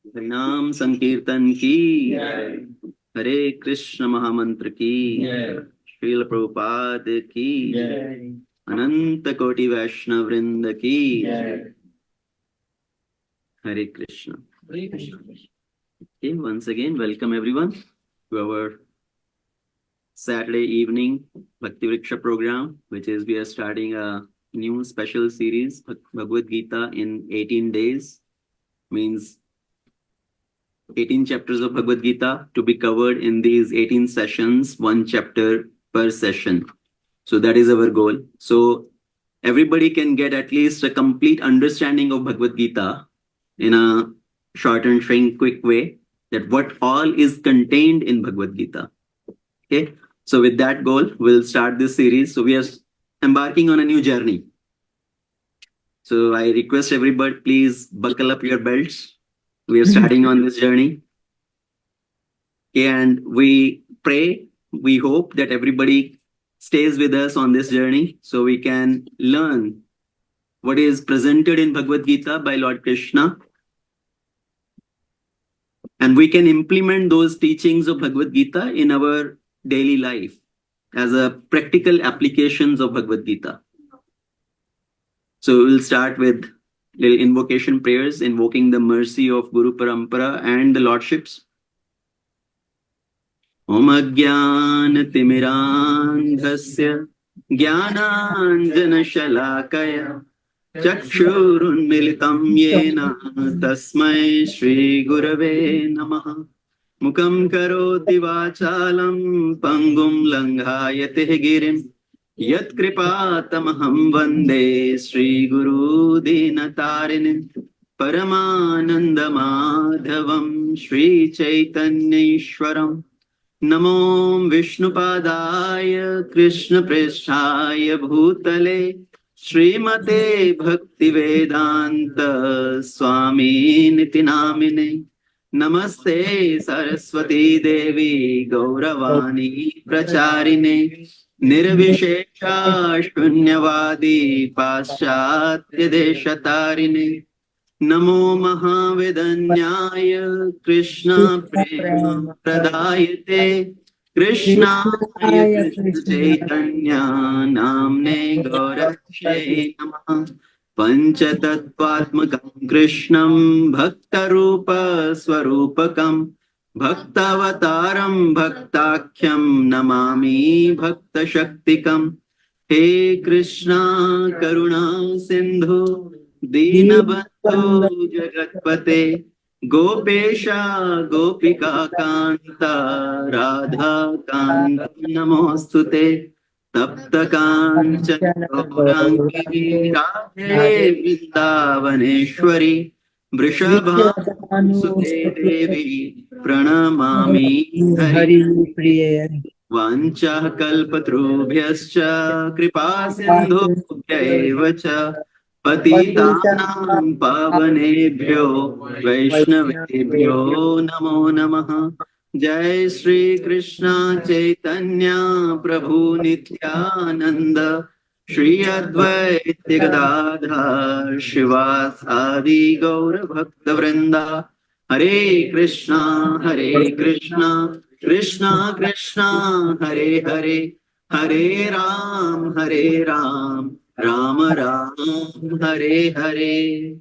नाम संकीर्तन की हरे कृष्ण महामंत्र की श्रील प्रभुपाद की अनंत कोटि वैष्णव वृंद की हरे Krishna. Okay, once again, welcome everyone to our Saturday evening Bhakti Vriksha program, which is we are starting a new special series, Bhagavad Gita in 18 days, means 18 chapters of Bhagavad Gita to be covered in these 18 sessions, one chapter per session. So that is our goal. So everybody can get at least a complete understanding of Bhagavad Gita in a short and quick way, that what all is contained in Bhagavad Gita. Okay. So with that goal, we'll start this series. So we are embarking on a new journey. So I request everybody, please buckle up your belts. We are starting on this journey. And we pray, we hope that everybody stays with us on this journey so we can learn what is presented in Bhagavad Gita by Lord Krishna. And we can implement those teachings of Bhagavad Gita in our daily life as a practical applications of Bhagavad Gita. So we'll start with little invocation prayers, invoking the mercy of Guru Parampara and the Lordships. Om Ajnanatimirandhasya Jnananjanashalakaya Chakshurunmilitam Yena Tasmai Shri Gurave Namaha. Mukam karoti vachalam pangum langhayate girim Yat kripatamaham vande Shri Guru Dinatarinim Paramananda Madhavam Shri Chaitanya Ishwaram Namo Vishnupadaya Krishna Prishthaya Bhutale Srimate Bhaktivedanta Swami Niti Namine Namaste Saraswati Devi Gauravani Pracharine Nirvishesha Shunyavadi Paschatya Deshatarine Namo Mahavedanyaya Krishna Prema Pradayate Krishnaya Krishna Chaitanya Namne Gaurakshe Namaha Panchatattvatmakam Krishnam Bhaktarupa Swarupakam Bhaktavataram Bhaktakyam Namami Bhaktashaktikam He Krishna Karuna Sindhu Deenabandhu Jagatpate Gopesha Gopika Kanta Radha Kanta Namostute Tapta Kanchana Gaurangi Radhe Vrindavaneshwari Vrishabhanusute Devi Pranamami Hari Priya Vancha kalpatrubhyascha kripa sindhubhya cha patitanam pavanebhyo vaishnavebhyo namo namaha. Jai Shri Krishna Chaitanya Prabhu Nityananda Shri Advaita Gadadhar Shivasadi Gaura Bhakta Vrinda. Hare Krishna Krishna Krishna Hare Hare Hare Ram Ram Ram Hare Hare.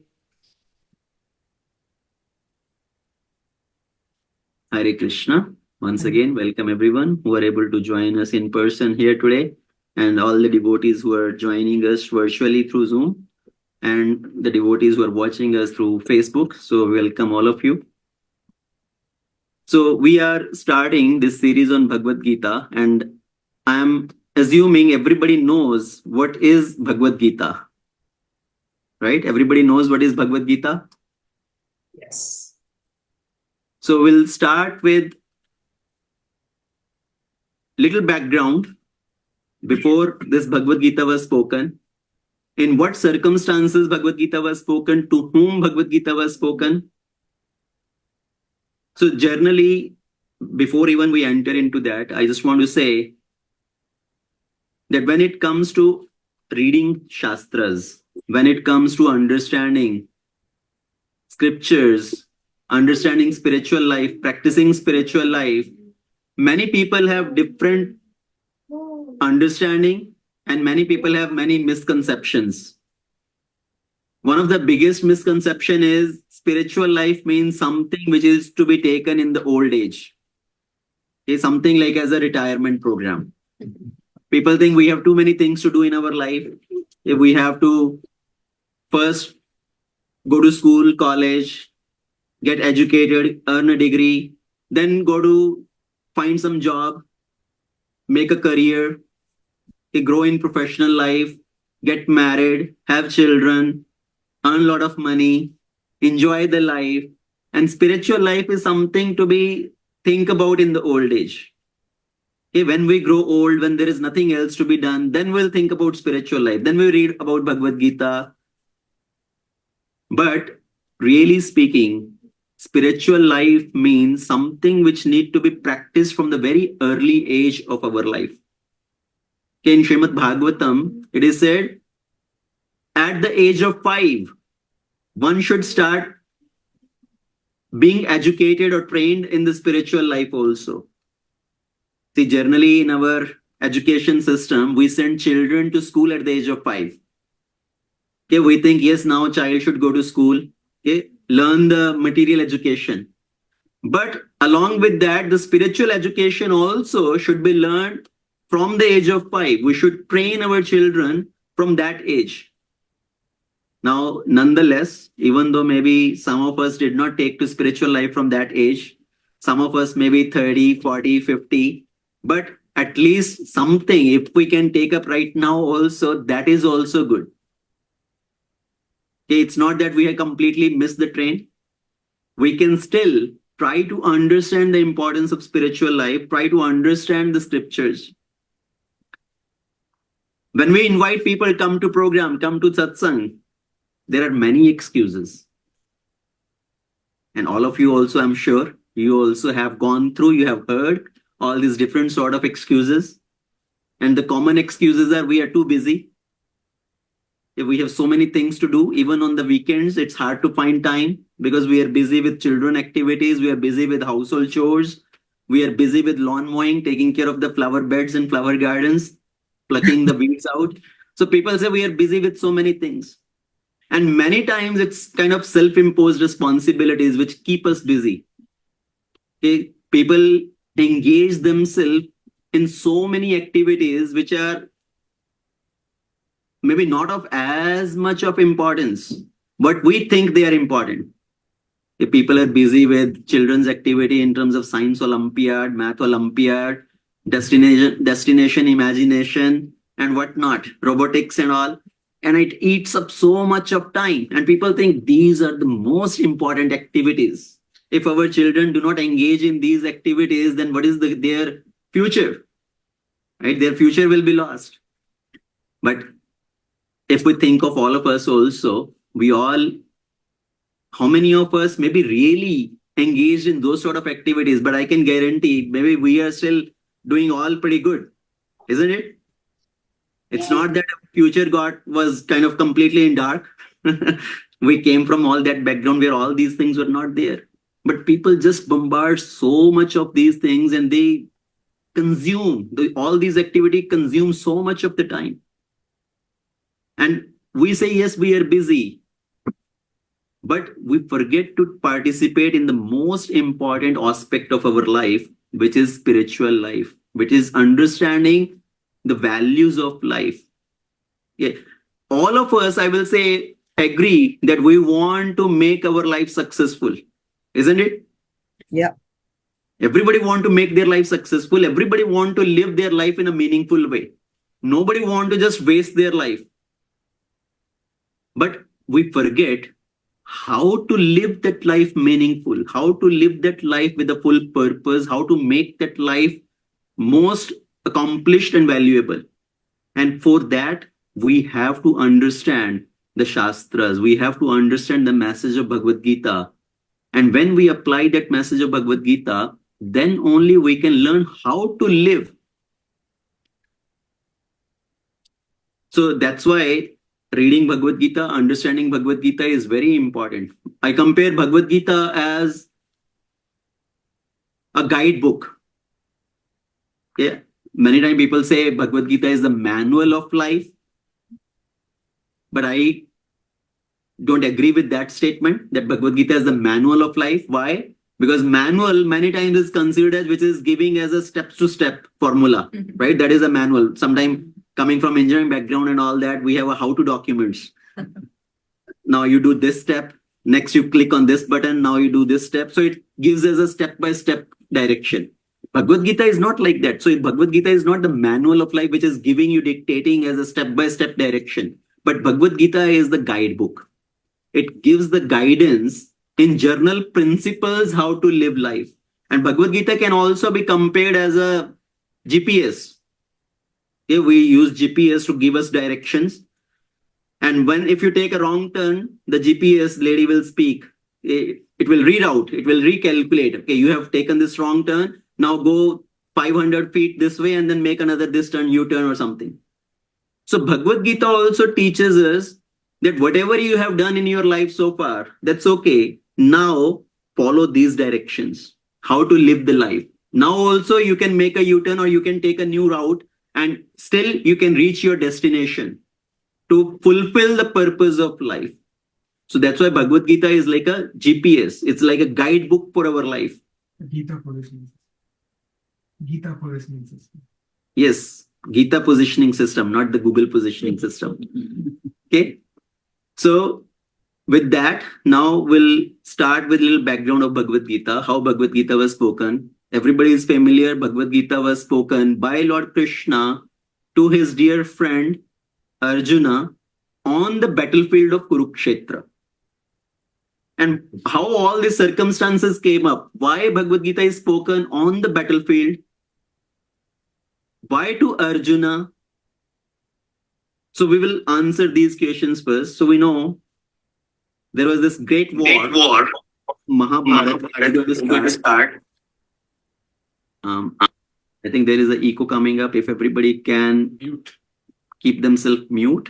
Hare Krishna. Once again, welcome everyone who are able to join us in person here today, and all the devotees who are joining us virtually through Zoom, and the devotees who are watching us through Facebook. So welcome all of you. So we are starting this series on Bhagavad Gita, and I'm assuming everybody knows what is Bhagavad Gita, right? Everybody knows what is Bhagavad Gita? Yes. So we'll start with little background before this Bhagavad Gita was spoken. In what circumstances Bhagavad Gita was spoken, to whom Bhagavad Gita was spoken. So generally, before even we enter into that, I just want to say that when it comes to reading Shastras, when it comes to understanding scriptures, understanding spiritual life, practicing spiritual life, many people have different understanding and many people have many misconceptions. One of the biggest misconception is spiritual life means something which is to be taken in the old age. Okay, something like as a retirement program. People think we have too many things to do in our life. If we have to first go to school, college, get educated, earn a degree, then go to find some job, make a career, grow in professional life, get married, have children, earn a lot of money, enjoy the life. And spiritual life is something to be think about in the old age. Okay, when we grow old, when there is nothing else to be done, then we'll think about spiritual life. Then we read about Bhagavad Gita. But really speaking, spiritual life means something which need to be practiced from the very early age of our life. Okay, in Srimad Bhagavatam, it is said, at the age of 5, one should start being educated or trained in the spiritual life also. See, generally in our education system, we send children to school at the age of 5. Okay, we think, yes, now a child should go to school, okay, learn the material education. But along with that, the spiritual education also should be learned from the age of 5. We should train our children from that age. Now, nonetheless, even though maybe some of us did not take to spiritual life from that age, some of us maybe 30, 40, 50, but at least something, if we can take up right now also, that is also good. Okay, it's not that we have completely missed the train. We can still try to understand the importance of spiritual life, try to understand the scriptures. When we invite people, come to program, come to satsang, there are many excuses. And all of you also, I'm sure, you also have gone through, you have heard all these different sort of excuses. And the common excuses are we are too busy. If we have so many things to do, even on the weekends, it's hard to find time because we are busy with children activities, we are busy with household chores, we are busy with lawn mowing, taking care of the flower beds and flower gardens, plucking the weeds out. So people say we are busy with so many things. And many times it's kind of self-imposed responsibilities which keep us busy. Okay? People engage themselves in so many activities which are maybe not of as much of importance, but we think they are important. If people are busy with children's activity in terms of science Olympiad, math Olympiad, destination imagination, and whatnot, robotics and all, and it eats up so much of time. And people think these are the most important activities. If our children do not engage in these activities, then what is their future? Right? Their future will be lost. But if we think of all of us also, we all, how many of us maybe really engaged in those sort of activities? But I can guarantee maybe we are still doing all pretty good, isn't it? It's not that our future was kind of completely in dark. We came from all that background where all these things were not there. But people just bombard so much of these things and they consume, all these activities consume so much of the time. And we say, yes, we are busy. But we forget to participate in the most important aspect of our life, which is spiritual life, which is understanding the values of life. Yeah. All of us, I will say, agree that we want to make our life successful, isn't it? Yeah. Everybody want to make their life successful. Everybody want to live their life in a meaningful way. Nobody want to just waste their life. But we forget how to live that life meaningful, how to live that life with a full purpose, how to make that life most accomplished and valuable. And for that, we have to understand the Shastras. We have to understand the message of Bhagavad Gita. And when we apply that message of Bhagavad Gita, then only we can learn how to live. So that's why reading Bhagavad Gita, understanding Bhagavad Gita is very important. I compare Bhagavad Gita as a guidebook. Okay? Many times people say Bhagavad Gita is the manual of life, but I don't agree with that statement that Bhagavad Gita is the manual of life. Why? Because manual many times is considered as which is giving as a steps-to-step formula, right? That is a manual. Sometimes coming from engineering background and all that, we have a how-to documents. Now you do this step, next you click on this button, now you do this step. So it gives us a step-by-step direction. Bhagavad Gita is not like that. So Bhagavad Gita is not the manual of life which is giving you dictating as a step-by-step direction. But Bhagavad Gita is the guidebook. It gives the guidance in general principles how to live life. And Bhagavad Gita can also be compared as a GPS. Okay, we use GPS to give us directions. And if you take a wrong turn, the GPS lady will speak. It will read out, it will recalculate. Okay, you have taken this wrong turn. Now go 500 feet this way and then make another this turn, U-turn or something. So Bhagavad Gita also teaches us that whatever you have done in your life so far, that's okay. Now follow these directions, how to live the life. Now also you can make a U-turn or you can take a new route and still you can reach your destination to fulfill the purpose of life. So that's why Bhagavad Gita is like a GPS. It's like a guidebook for our life. Gita positioning system. Yes, Gita positioning system, not the Google positioning system. Okay. So with that, now we'll start with a little background of Bhagavad Gita, how Bhagavad Gita was spoken. Everybody is familiar. Bhagavad Gita was spoken by Lord Krishna to his dear friend Arjuna on the battlefield of Kurukshetra. And how all these circumstances came up, why Bhagavad Gita is spoken on the battlefield, why to Arjuna. So we will answer these questions first. So we know there was this great war. Mahabharata. I think there is an echo coming up. If everybody can keep themselves mute.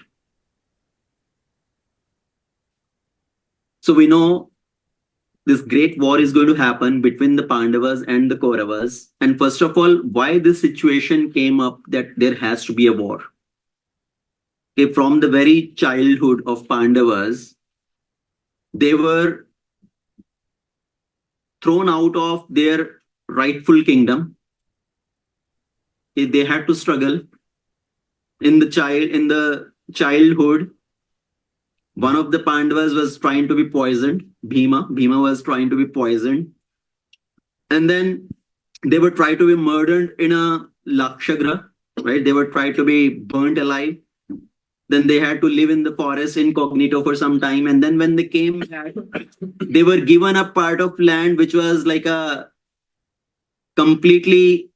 So we know this great war is going to happen between the Pandavas and the Kauravas. And first of all, why this situation came up that there has to be a war. Okay, from the very childhood of Pandavas, they were thrown out of their rightful kingdom. They had to struggle in the childhood. One of the Pandavas was trying to be poisoned. Bhima was trying to be poisoned. And then they were trying to be murdered in a Lakshagra, right? They were trying to be burnt alive. Then they had to live in the forest incognito for some time. And then when they came back, they were given a part of land which was like a completely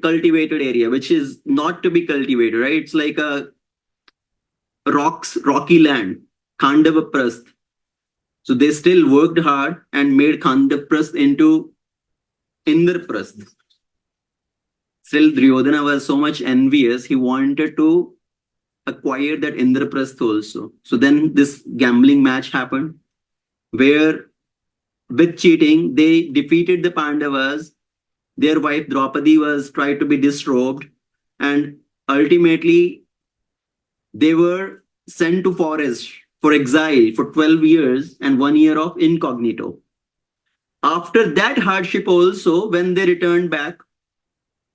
cultivated area, which is not to be cultivated, right? It's like a rocky land, Khandavaprasth. So they still worked hard and made Khandavaprasth into Indraprasth. Still, Duryodhana was so much envious, he wanted to acquire that Indraprasth also. So then this gambling match happened, where with cheating, they defeated the Pandavas. Their wife Draupadi was tried to be disrobed, and ultimately they were sent to forest for exile for 12 years and 1 year of incognito. After that hardship also, when they returned back,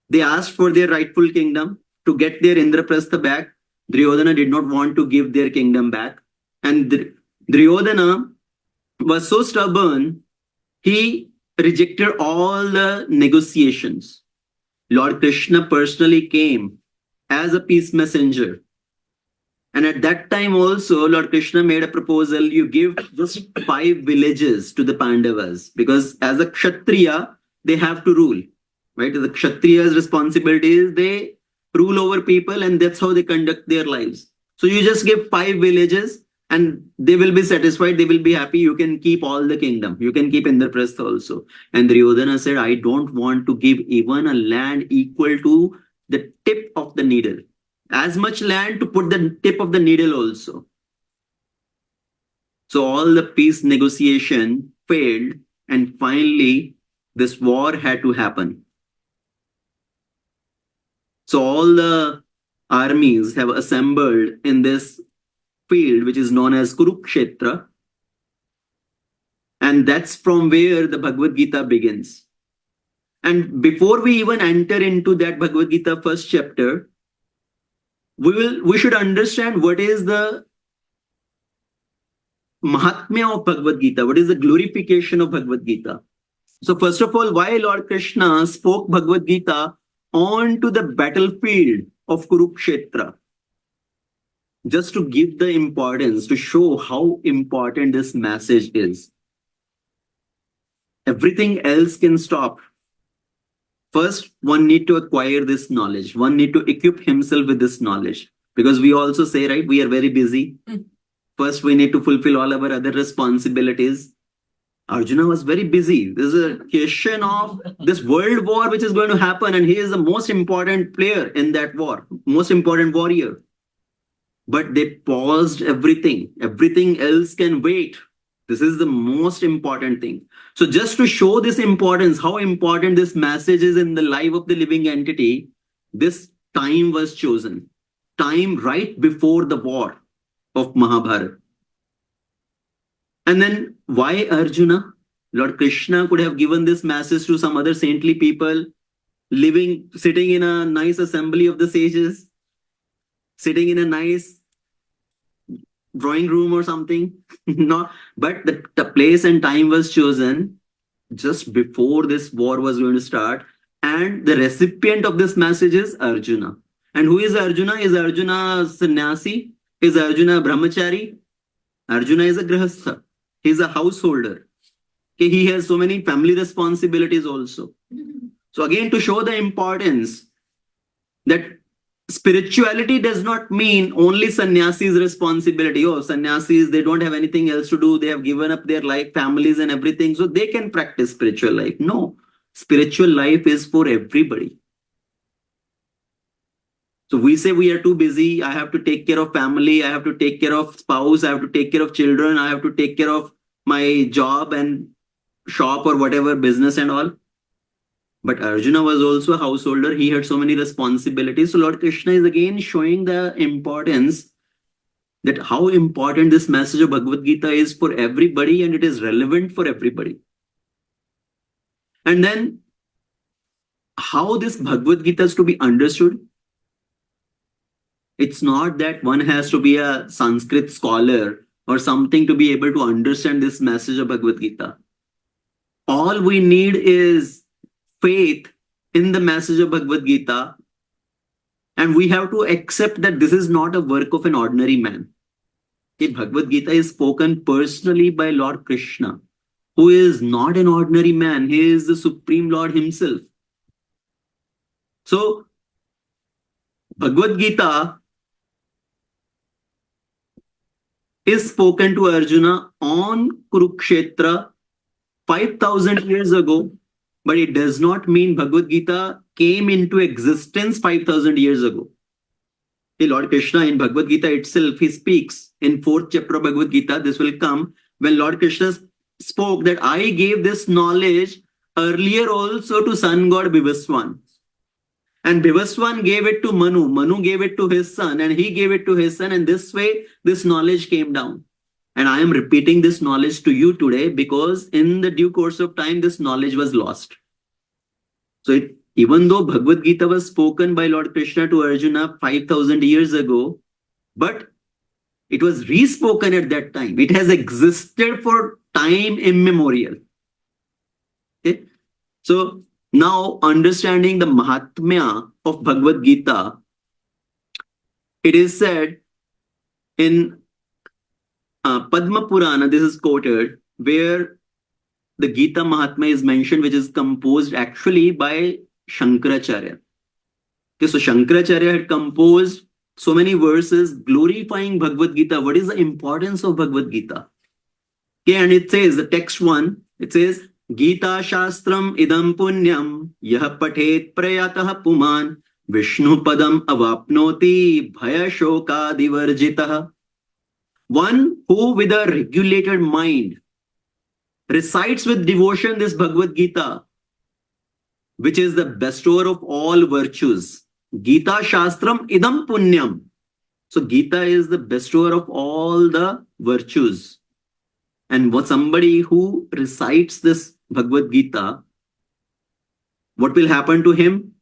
they asked for their rightful kingdom to get their Indraprastha back. Duryodhana did not want to give their kingdom back. And Duryodhana was so stubborn, he rejected all the negotiations. Lord Krishna personally came as a peace messenger. And at that time also, Lord Krishna made a proposal, you give just 5 villages to the Pandavas, because as a Kshatriya, they have to rule. Right? The Kshatriya's responsibility is they rule over people, and that's how they conduct their lives. So you just give 5 villages and they will be satisfied, they will be happy. You can keep all the kingdom. You can keep Indraprastha also. And Duryodhana said, I don't want to give even a land equal to the tip of the needle. As much land to put the tip of the needle also. So all the peace negotiation failed, and finally this war had to happen. So all the armies have assembled in this field, which is known as Kurukshetra. And that's from where the Bhagavad Gita begins. And before we even enter into that Bhagavad Gita first chapter, we should understand what is the Mahatmya of Bhagavad Gita, what is the glorification of Bhagavad Gita. So first of all, why Lord Krishna spoke Bhagavad Gita onto the battlefield of Kurukshetra? Just to give the importance, to show how important this message is. Everything else can stop. First, one need to acquire this knowledge. One need to equip himself with this knowledge. Because we also say, right, we are very busy. First, we need to fulfill all our other responsibilities. Arjuna was very busy. There's a question of this world war which is going to happen, and he is the most important player in that war, most important warrior. But they paused everything. Everything else can wait. This is the most important thing. So just to show this importance, how important this message is in the life of the living entity, this time was chosen. Time right before the war of Mahabharata. And then why Arjuna? Lord Krishna could have given this message to some other saintly people sitting in a nice assembly of the sages, sitting in a nice drawing room or something. No, but the place and time was chosen just before this war was going to start. And the recipient of this message is Arjuna. And who is Arjuna? Is Arjuna sannyasi? Is Arjuna brahmachari? Arjuna is a grahastha. He is a householder. Okay, he has so many family responsibilities also. So again, to show the importance that spirituality does not mean only sannyasis' responsibility. Oh, sannyasis, they don't have anything else to do. They have given up their life, families and everything. So they can practice spiritual life. No, spiritual life is for everybody. So we say we are too busy. I have to take care of family. I have to take care of spouse. I have to take care of children. I have to take care of my job and shop or whatever, business and all. But Arjuna was also a householder. He had so many responsibilities. So Lord Krishna is again showing the importance that how important this message of Bhagavad Gita is for everybody, and it is relevant for everybody. And then how this Bhagavad Gita is to be understood. It's not that one has to be a Sanskrit scholar or something to be able to understand this message of Bhagavad Gita. All we need is faith in the message of Bhagavad Gita, and we have to accept that this is not a work of an ordinary man. Okay, Bhagavad Gita is spoken personally by Lord Krishna, who is not an ordinary man. He is the Supreme Lord himself. So, Bhagavad Gita is spoken to Arjuna on Kurukshetra 5,000 years ago, but it does not mean Bhagavad Gita came into existence 5,000 years ago. Okay, Lord Krishna in Bhagavad Gita itself, he speaks in 4th chapter of Bhagavad Gita. This will come when Lord Krishna spoke that I gave this knowledge earlier also to sun god Vivaswan. And Vivaswan gave it to Manu. Manu gave it to his son, and he gave it to his son. And this way, this knowledge came down. And I am repeating this knowledge to you today because in the due course of time, this knowledge was lost. So even though Bhagavad Gita was spoken by Lord Krishna to Arjuna 5,000 years ago, but it was re-spoken at that time. It has existed for time immemorial. Okay? So now understanding the Mahatmya of Bhagavad Gita, it is said in Padma Purana, this is quoted, where the Gita Mahatmya is mentioned, which is composed actually by Shankaracharya. Okay, so Shankaracharya had composed so many verses glorifying Bhagavad Gita. What is the importance of Bhagavad Gita? Okay, and it says, the text one, it says, Gita Shastram idam punyam yah pathet prayatah puman Vishnu padam avapnoti bhaya shokadivarjitah. One who with a regulated mind recites with devotion this Bhagavad Gita, which is the bestower of all virtues. Gita Shastram idam punyam. So Gita is the bestower of all the virtues. And what somebody who recites this Bhagavad Gita, what will happen to him?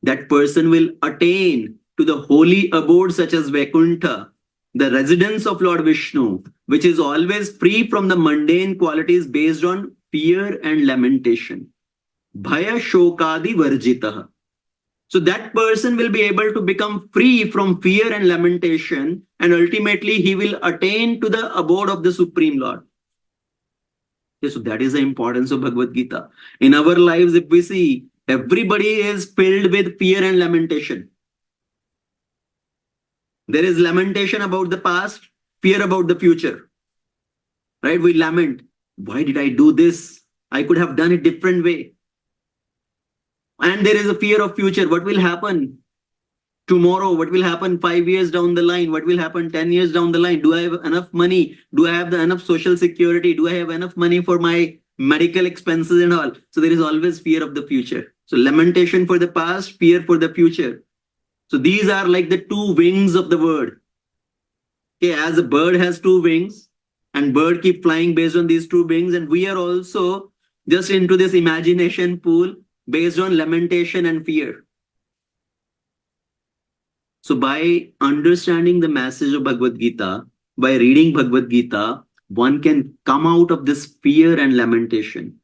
That person will attain to the holy abode such as Vaikuntha, the residence of Lord Vishnu, which is always free from the mundane qualities based on fear and lamentation. Bhaya shokadi varjitah. So that person will be able to become free from fear and lamentation, and ultimately he will attain to the abode of the Supreme Lord. Okay, so that is the importance of Bhagavad Gita. In our lives, if we see, everybody is filled with fear and lamentation. There is lamentation about the past, fear about the future. Right? We lament. Why did I do this? I could have done it different way. And there is a fear of future. What will happen tomorrow? What will happen 5 years down the line? What will happen 10 years down the line? Do I have enough money? Do I have enough social security? Do I have enough money for my medical expenses and all? So there is always fear of the future. So lamentation for the past, fear for the future. So these are like the two wings of the word. Okay, as a bird has two wings, and bird keep flying based on these two wings, and we are also just into this imagination pool based on lamentation and fear. So by understanding the message of Bhagavad Gita, by reading Bhagavad Gita, one can come out of this fear and lamentation.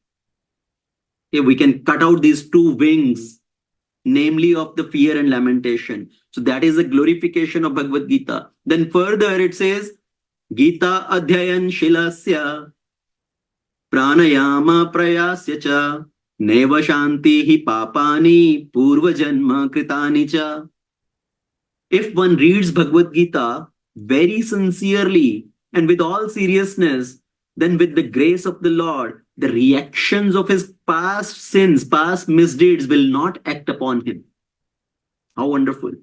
Okay, we can cut out these two wings, namely of the fear and lamentation. So that is the glorification of Bhagavad Gita. Then further it says, Gita adhyayan shilasya pranayama prayasya cha neva shanti hi papani purva janma kritani cha. If one reads Bhagavad Gita very sincerely and with all seriousness, then with the grace of the Lord, the reactions of his past sins, past misdeeds will not act upon him. How wonderful.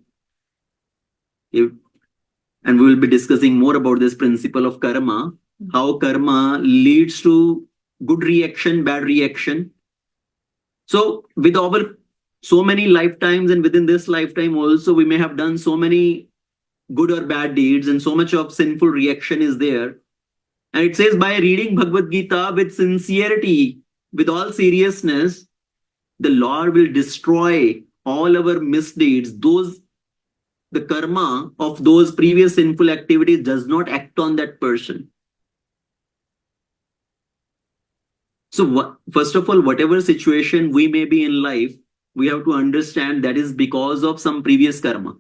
And we will be discussing more about this principle of karma, how karma leads to good reaction, bad reaction. So with our so many lifetimes, and within this lifetime also, we may have done so many good or bad deeds, and so much of sinful reaction is there. And it says, by reading Bhagavad Gita with sincerity, with all seriousness, the Lord will destroy all our misdeeds. The karma of those previous sinful activities does not act on that person. So first of all, whatever situation we may be in life, we have to understand that is because of some previous karma.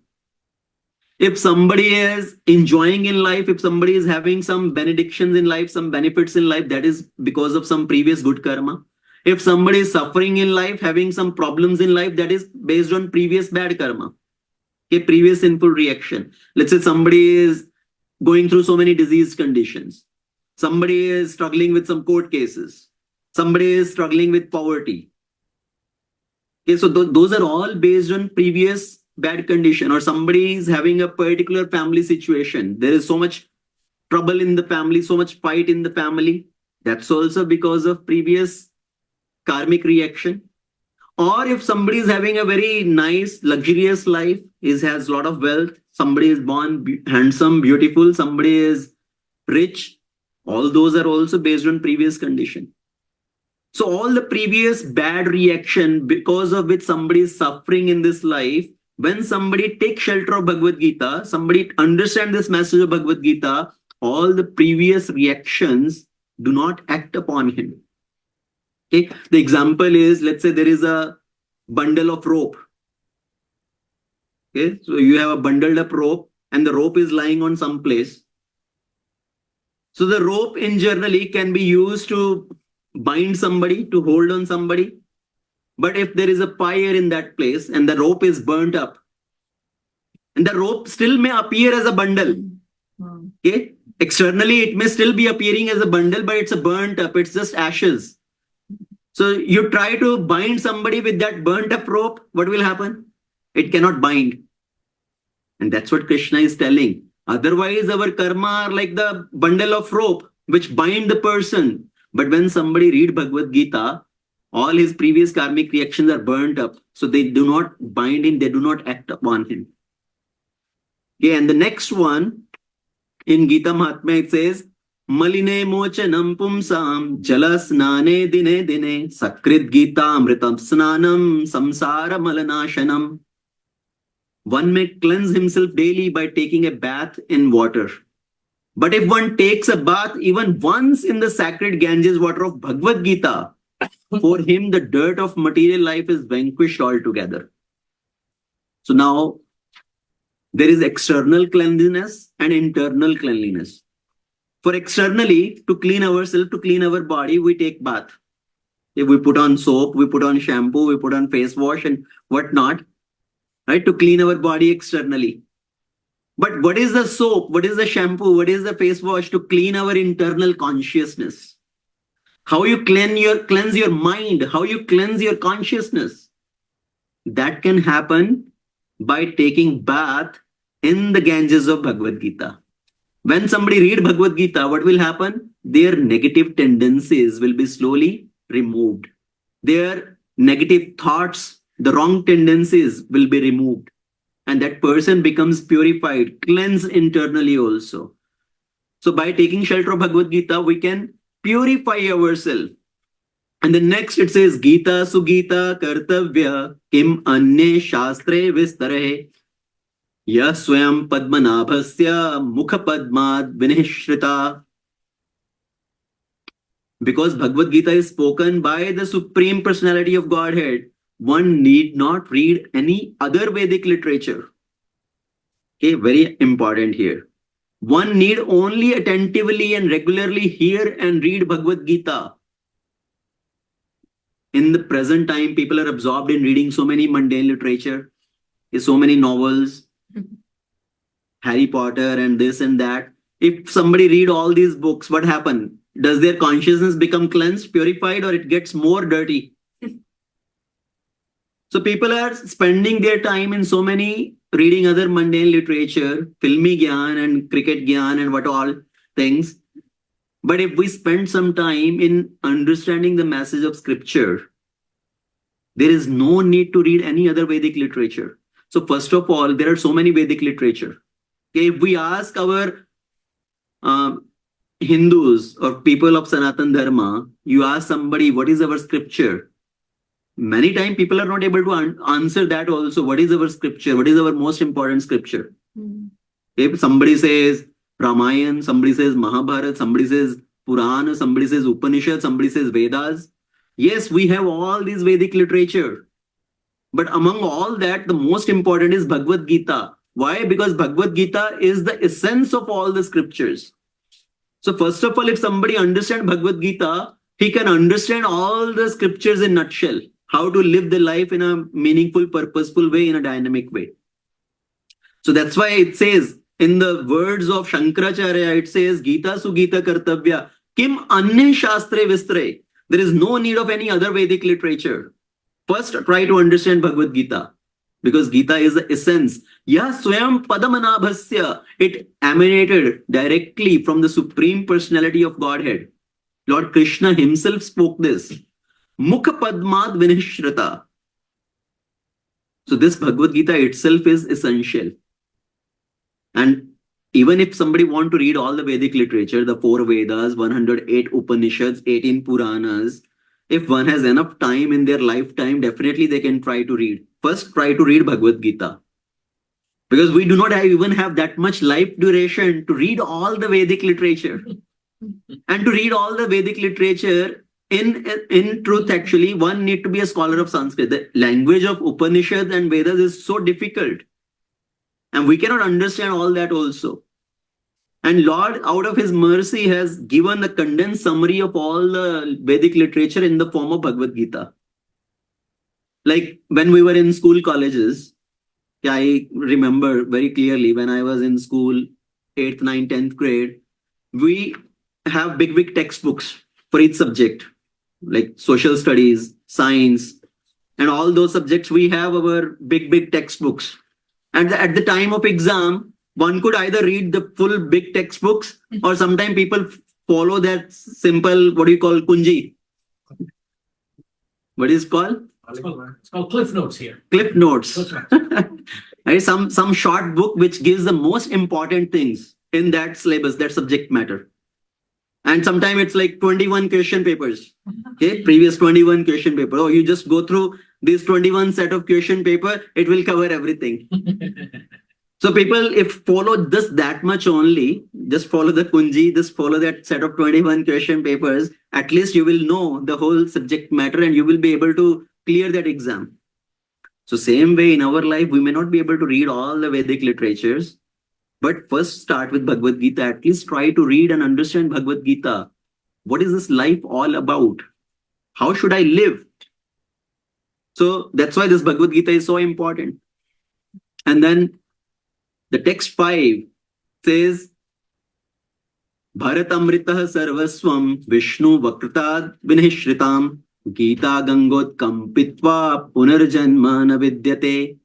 If somebody is enjoying in life, if somebody is having some benedictions in life, some benefits in life, that is because of some previous good karma. If somebody is suffering in life, having some problems in life, that is based on previous bad karma. Okay, previous sinful reaction. Let's say somebody is going through so many disease conditions. Somebody is struggling with some court cases. Somebody is struggling with poverty. Okay, so those are all based on previous bad condition. Or somebody is having a particular family situation. There is so much trouble in the family, so much fight in the family. That's also because of previous karmic reaction. Or if somebody is having a very nice, luxurious life, has a lot of wealth, somebody is born handsome, beautiful, somebody is rich, all those are also based on previous condition. So all the previous bad reaction because of which somebody is suffering in this life, when somebody takes shelter of Bhagavad Gita, somebody understand this message of Bhagavad Gita, all the previous reactions do not act upon him. Okay, the example is, let's say there is a bundle of rope. Okay, so you have a bundled up rope and the rope is lying on some place. So the rope in generally can be used to bind somebody, to hold on somebody. But if there is a fire in that place and the rope is burnt up, and the rope still may appear as a bundle. Okay, externally it may still be appearing as a bundle, but it's a burnt up, it's just ashes. So you try to bind somebody with that burnt up rope, what will happen? It cannot bind. And that's what Krishna is telling. Otherwise, our karma are like the bundle of rope which bind the person. But when somebody read Bhagavad Gita, all his previous karmic reactions are burnt up. So they do not bind him, they do not act upon him. Okay, and the next one in Gita Mahatmya, it says, Maline mochanam pumsam jalasnane dine dine sakrit gita amritam snanam samsara malanashanam. One may cleanse himself daily by taking a bath in water. But if one takes a bath even once in the sacred Ganges water of Bhagavad Gita, for him the dirt of material life is vanquished altogether. So now there is external cleanliness and internal cleanliness. For externally, to clean ourselves, to clean our body, we take bath. If we put on soap, we put on shampoo, we put on face wash and whatnot, right? To clean our body externally. But what is the soap? What is the shampoo? What is the face wash to clean our internal consciousness? How you cleanse your mind? How you cleanse your consciousness? That can happen by taking bath in the Ganges of Bhagavad Gita. When somebody read Bhagavad Gita, what will happen? Their negative tendencies will be slowly removed. Their negative thoughts, the wrong tendencies will be removed. And that person becomes purified, cleansed internally also. So by taking shelter of Bhagavad Gita, we can purify ourselves. And the next it says, Gita sugita kartavya kim anye shastre vistare ya swayam padmanabhasya mukha padmad vinishrita. Because Bhagavad Gita is spoken by the Supreme Personality of Godhead, one need not read any other Vedic literature. Okay, very important here. One need only attentively and regularly hear and read Bhagavad Gita. In the present time, people are absorbed in reading so many mundane literature, so many novels, Harry Potter and this and that. If somebody read all these books, what happens? Does their consciousness become cleansed, purified, or it gets more dirty? So people are spending their time in so many reading other mundane literature, filmy gyan and cricket gyan and what all things. But if we spend some time in understanding the message of scripture, there is no need to read any other Vedic literature. So first of all, there are so many Vedic literature. Okay, if we ask our Hindus or people of Sanatan Dharma, you ask somebody, what is our scripture? Many times people are not able to answer that also. What is our scripture? What is our most important scripture? If somebody says Ramayana, somebody says Mahabharata, somebody says Purana, somebody says Upanishad, somebody says Vedas. Yes, we have all these Vedic literature. But among all that, the most important is Bhagavad Gita. Why? Because Bhagavad Gita is the essence of all the scriptures. So first of all, if somebody understands Bhagavad Gita, he can understand all the scriptures in nutshell. How to live the life in a meaningful, purposeful way, in a dynamic way. So that's why it says, in the words of Shankaracharya, it says, Gita sugita kartavya kim anye shastre vistre. There is no need of any other Vedic literature. First, try to understand Bhagavad Gita. Because Gita is the essence. Ya swayam padamanabhasya. It emanated directly from the Supreme Personality of Godhead. Lord Krishna himself spoke this. Mukha padmad vinishrita. So this Bhagavad Gita itself is essential. And even if somebody want to read all the Vedic literature, the 4 Vedas, 108 Upanishads, 18 Puranas, if one has enough time in their lifetime, definitely they can try to read. First, try to read Bhagavad Gita. Because we do not even have that much life duration to read all the Vedic literature. And to read all the Vedic literature, in truth, actually, one need to be a scholar of Sanskrit. The language of Upanishads and Vedas is so difficult. And we cannot understand all that also. And Lord, out of his mercy, has given a condensed summary of all the Vedic literature in the form of Bhagavad Gita. Like when we were in school colleges, I remember very clearly when I was in school, 8th, 9th, 10th grade, we have big textbooks for each subject, like social studies, science, And all those subjects, we have our big textbooks. And at the time of exam, one could either read the full big textbooks, or sometimes people follow that simple, what do you call, kunji? What is called? It's called Cliff Notes here. Clip notes. Cliff Notes. Right? Some short book which gives the most important things in that syllabus, that subject matter. And sometimes it's like 21 question papers. Okay, previous 21 question paper. Oh, you just go through this 21 set of question paper, it will cover everything. So people, if follow just that much only, just follow the kunji, just follow that set of 21 question papers, at least you will know the whole subject matter and you will be able to clear that exam. So same way in our life, we may not be able to read all the Vedic literatures, but first start with Bhagavad Gita. At least try to read and understand Bhagavad Gita. What is this life all about? How should I live? So that's why this Bhagavad Gita is so important. And then the text 5 says, Bharatamritah sarvaswam Vishnu vakrtad vinishritam Gita gangot kampitva punarjanma navidyate.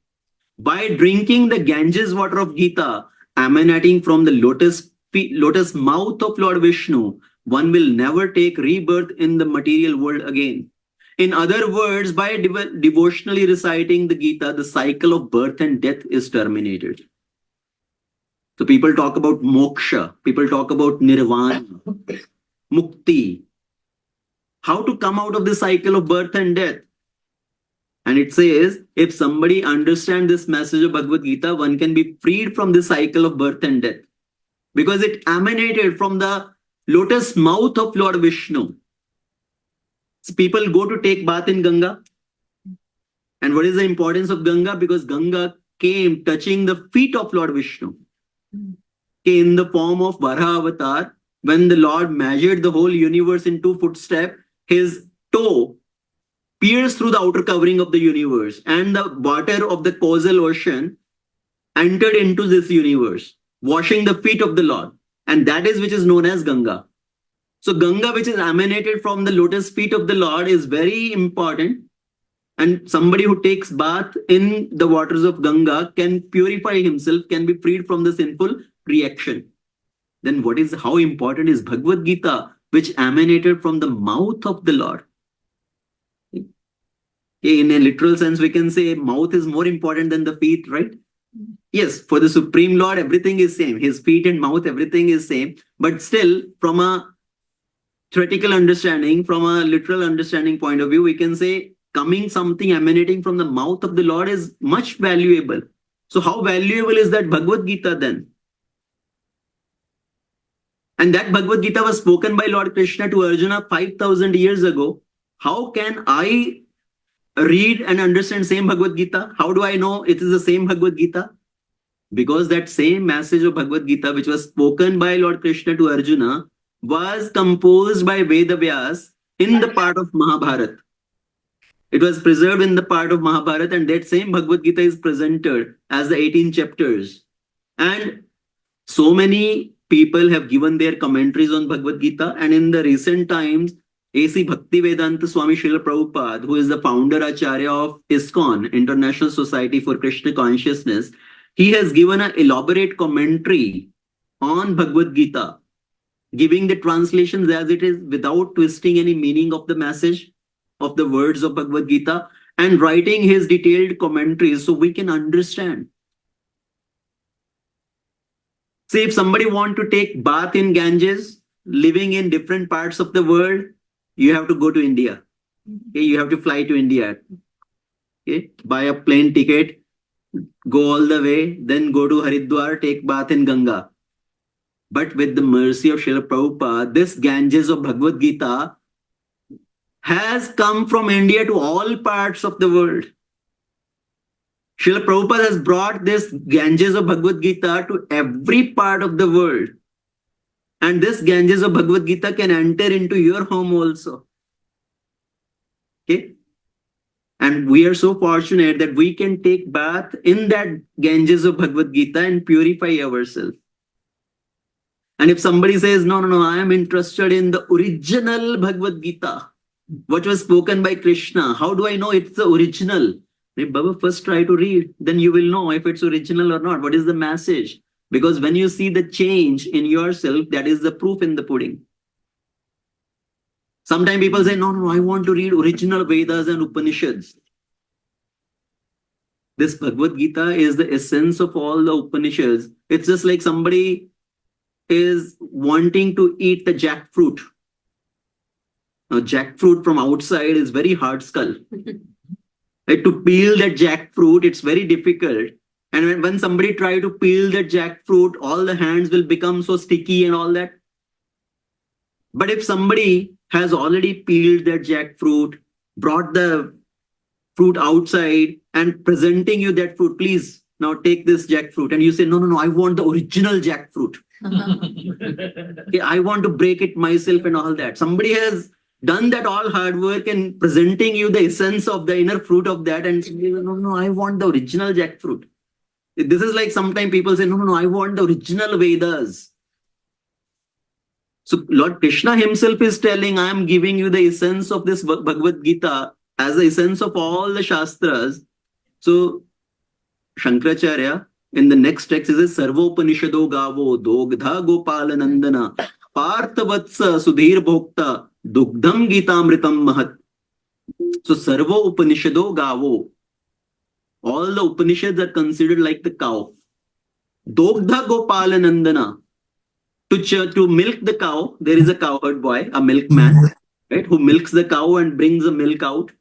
By drinking the Ganges water of Gita, emanating from the lotus mouth of Lord Vishnu, one will never take rebirth in the material world again. In other words, by devotionally reciting the Gita, the cycle of birth and death is terminated. So people talk about moksha, people talk about nirvana, mukti, how to come out of the cycle of birth and death. And it says, if somebody understands this message of Bhagavad Gita, one can be freed from the cycle of birth and death. Because it emanated from the lotus mouth of Lord Vishnu. So people go to take bath in Ganga. And what is the importance of Ganga? Because Ganga came touching the feet of Lord Vishnu. In the form of Varaha avatar, when the Lord measured the whole universe in 2 footsteps, his toe pierced through the outer covering of the universe, and the water of the causal ocean entered into this universe, washing the feet of the Lord. And that is which is known as Ganga. So Ganga, which is emanated from the lotus feet of the Lord, is very important. And somebody who takes bath in the waters of Ganga can purify himself, can be freed from the sinful reaction. Then how important is Bhagavad Gita, which emanated from the mouth of the Lord? In a literal sense, we can say mouth is more important than the feet, right? Yes, for the Supreme Lord, everything is same. His feet and mouth, everything is same. But still, from a theoretical understanding, from a literal understanding point of view, we can say something emanating from the mouth of the Lord is much valuable. So how valuable is that Bhagavad Gita then? And that Bhagavad Gita was spoken by Lord Krishna to Arjuna 5,000 years ago. How can I read and understand same Bhagavad Gita? How do I know it is the same Bhagavad Gita? Because that same message of Bhagavad Gita, which was spoken by Lord Krishna to Arjuna, was composed by Vedavyas in the part of Mahabharata. It was preserved in the part of Mahabharata, and that same Bhagavad Gita is presented as the 18 chapters. And so many people have given their commentaries on Bhagavad Gita, and in the recent times, A.C. Bhaktivedanta Swami Srila Prabhupada, who is the founder Acharya of ISKCON, International Society for Krishna Consciousness, he has given an elaborate commentary on Bhagavad Gita, giving the translations as it is without twisting any meaning of the message of the words of Bhagavad Gita, and writing his detailed commentaries so we can understand. See, if somebody want to take bath in Ganges, living in different parts of the world, you have to go to India. Okay, you have to fly to India. Okay, buy a plane ticket, go all the way, then go to Haridwar, take bath in Ganga. But with the mercy of Srila Prabhupada, this Ganges of Bhagavad Gita has come from India to all parts of the world. Srila Prabhupada has brought this Ganges of Bhagavad Gita to every part of the world. And this Ganges of Bhagavad Gita can enter into your home also. Okay? And we are so fortunate that we can take bath in that Ganges of Bhagavad Gita and purify ourselves. And if somebody says, no, I am interested in the original Bhagavad Gita, what was spoken by Krishna. How do I know it's the original? Hey, Baba, first try to read, then you will know if it's original or not. What is the message? Because when you see the change in yourself, that is the proof in the pudding. Sometimes people say, no, I want to read original Vedas and Upanishads. This Bhagavad Gita is the essence of all the Upanishads. It's just like somebody is wanting to eat the jackfruit. Now, jackfruit from outside is very hard skull. Right? To peel that jackfruit, it's very difficult. And when somebody try to peel that jackfruit, all the hands will become so sticky and all that. But if somebody has already peeled that jackfruit, brought the fruit outside and presenting you that fruit, please now take this jackfruit. And you say, no, I want the original jackfruit. Okay, I want to break it myself and all that. Somebody has done that all hard work and presenting you the essence of the inner fruit of that. And no, I want the original jackfruit. This is like sometimes people say, no, I want the original Vedas. So Lord Krishna himself is telling, I am giving you the essence of this Bhagavad Gita as the essence of all the Shastras. So Shankaracharya in the next text is Sarvopanishado Gavo Dogdha Gopalanandana Parthavatsa Sudhir Bhokta Dugdham Gitamritam Mahat. So Sarvo Upanishado Gavo. All the Upanishads are considered like the cow. Dogdha Gopalanandana. To milk the cow, there is a cowherd boy, a milkman, right, who milks the cow and brings the milk out.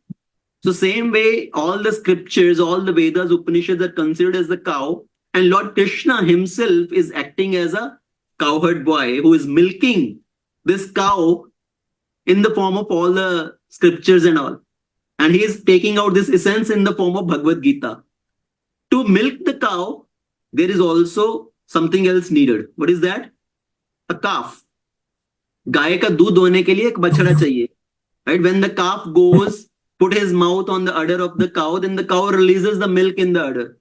So same way, all the scriptures, all the Vedas, Upanishads are considered as the cow. And Lord Krishna himself is acting as a cowherd boy who is milking this cow in the form of all the scriptures and all. And he is taking out this essence in the form of Bhagavad Gita. To milk the cow, there is also something else needed. What is that? A calf. गाय का दूध होने के लिए एक बछड़ा चाहिए. Right? When the calf goes, put his mouth on the udder of the cow, then the cow releases the milk in the udder.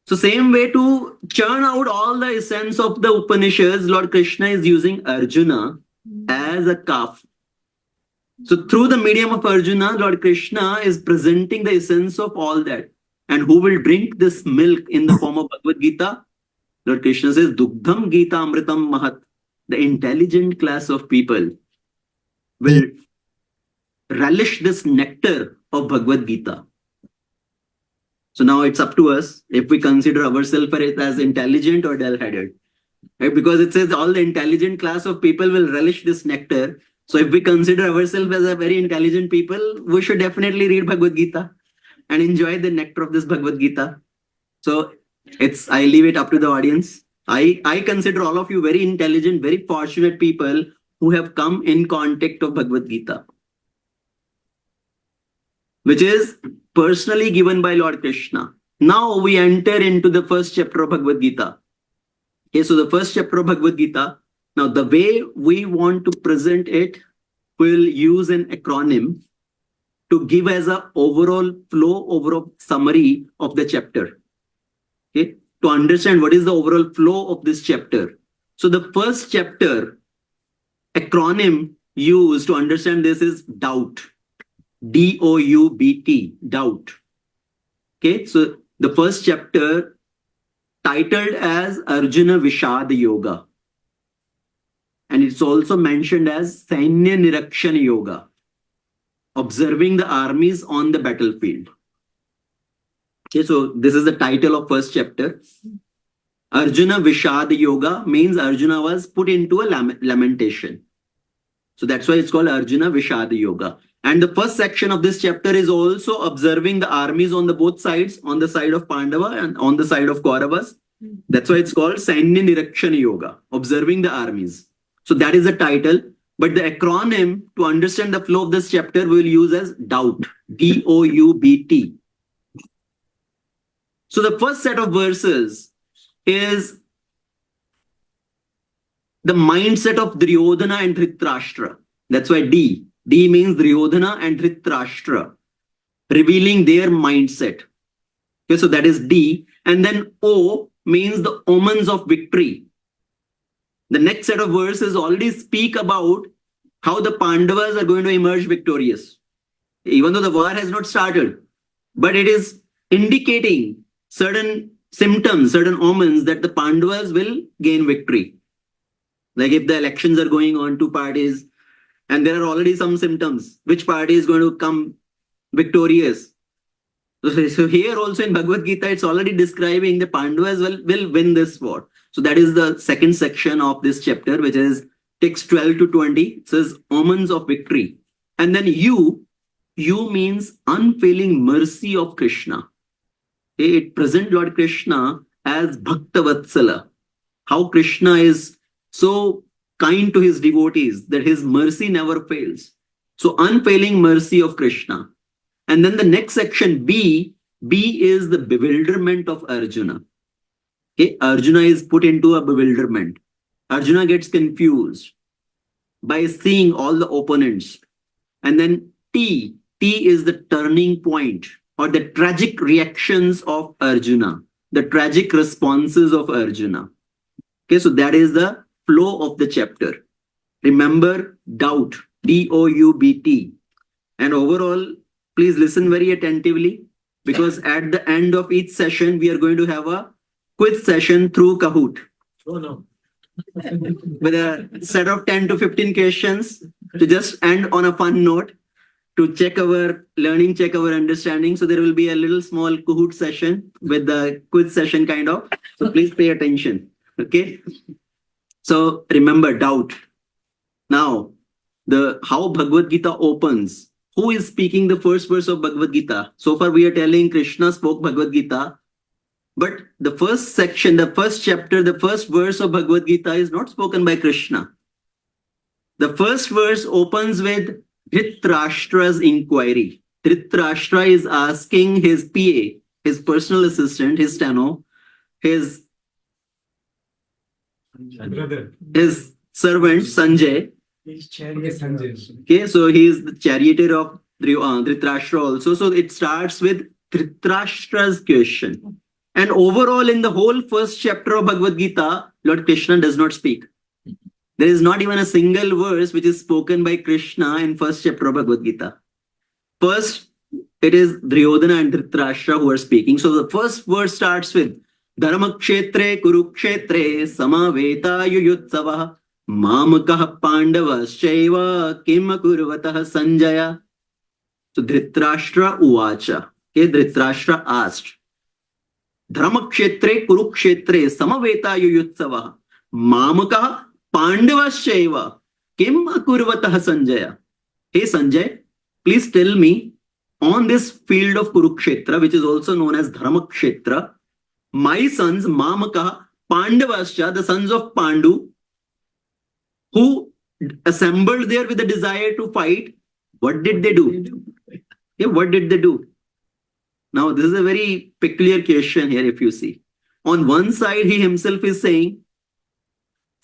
So same way, to churn out all the essence of the Upanishads, Lord Krishna is using Arjuna as a calf. So through the medium of Arjuna, Lord Krishna is presenting the essence of all that. And who will drink this milk in the form of Bhagavad Gita? Lord Krishna says, Dugdham Gita Amritam Mahat. The intelligent class of people will relish this nectar of Bhagavad Gita. So now it's up to us if we consider ourselves as intelligent or dull-headed. Right? Because it says all the intelligent class of people will relish this nectar. So if we consider ourselves as a very intelligent people, we should definitely read Bhagavad Gita and enjoy the nectar of this Bhagavad Gita. So I leave it up to the audience. I consider all of you very intelligent, very fortunate people who have come in contact of Bhagavad Gita, which is personally given by Lord Krishna. Now we enter into the first chapter of Bhagavad Gita. Okay, so the first chapter of Bhagavad Gita. Now the way we want to present it, we'll use an acronym to give as an overall flow, overall summary of the chapter. Okay, to understand what is the overall flow of this chapter. So the first chapter acronym used to understand this is doubt. D-O-U-B-T, doubt. Okay, so the first chapter titled as Arjuna Vishada Yoga. And it's also mentioned as Sainya Nirakshan Yoga, observing the armies on the battlefield. Okay, so this is the title of first chapter. Arjuna Vishada Yoga means Arjuna was put into a lamentation. So that's why it's called Arjuna Vishada Yoga. And the first section of this chapter is also observing the armies on the both sides, on the side of Pandava and on the side of Kauravas. That's why it's called Sainya Nirakshan Yoga, observing the armies. So that is the title. But the acronym to understand the flow of this chapter we will use as doubt. D-O-U-B-T. So the first set of verses is the mindset of Duryodhana and Dhritarashtra. That's why D. D means Duryodhana and Dhritarashtra, revealing their mindset. Okay, so that is D. And then O means the omens of victory. The next set of verses already speak about how the Pandavas are going to emerge victorious. Even though the war has not started, but it is indicating certain symptoms, certain omens that the Pandavas will gain victory. Like if the elections are going on, two parties, and there are already some symptoms, which party is going to come victorious? So here also in Bhagavad Gita, it's already describing the Pandavas will win this war. So that is the second section of this chapter, which is text 12 to 20. It says omens of victory. And then you means unfailing mercy of Krishna. It presents Lord Krishna as Bhakta Vatsala. How Krishna is so kind to his devotees that his mercy never fails. So unfailing mercy of Krishna. And then the next section, B is the bewilderment of Arjuna. Okay, Arjuna is put into a bewilderment. Arjuna gets confused by seeing all the opponents. And then T is the turning point or the tragic reactions of Arjuna, the tragic responses of Arjuna. Okay, so that is the flow of the chapter. Remember, doubt, D-O-U-B-T. And overall, please listen very attentively, because at the end of each session, we are going to have a quiz session through Kahoot. Oh, no. With a set of 10 to 15 questions to just end on a fun note, to check our learning, check our understanding. So there will be a little small Kahoot session with the quiz session kind of. So please pay attention. Okay. So remember, doubt. Now, how Bhagavad Gita opens. Who is speaking the first verse of Bhagavad Gita? So far we are telling Krishna spoke Bhagavad Gita. But the first section, the first chapter, the first verse of Bhagavad Gita is not spoken by Krishna. The first verse opens with Dhritarashtra's inquiry. Dhritarashtra is asking his PA, his personal assistant, his steno, his servant Sanjay. Okay, so he is the charioteer of Dhritarashtra also. So it starts with Dhritarashtra's question. And overall, in the whole first chapter of Bhagavad Gita, Lord Krishna does not speak. There is not even a single verse which is spoken by Krishna in first chapter of Bhagavad Gita. First, it is Duryodhana and Dhritarashtra who are speaking. So the first verse starts with Dharmakshetre Kurukshetre Samaveta Yuyutsava Mamakah Pandavaschaiva Kim Kurvatah Sanjaya. So Dhritarashtra Uvacha. Okay, Dhritarashtra asked, Dharmakshetre Kurukshetre Samaveta Yuyutsava Mamakah Pandavaschaiva Kim Kurvatah Sanjaya. Hey Sanjay, please tell me, on this field of Kurukshetra, which is also known as Dharmakshetra, my sons Mamaka, Pandavascha, the sons of Pandu, who assembled there with a desire to fight, what did they do? Yeah, what did they do? Now, this is a very peculiar question here, if you see. On one side, he himself is saying,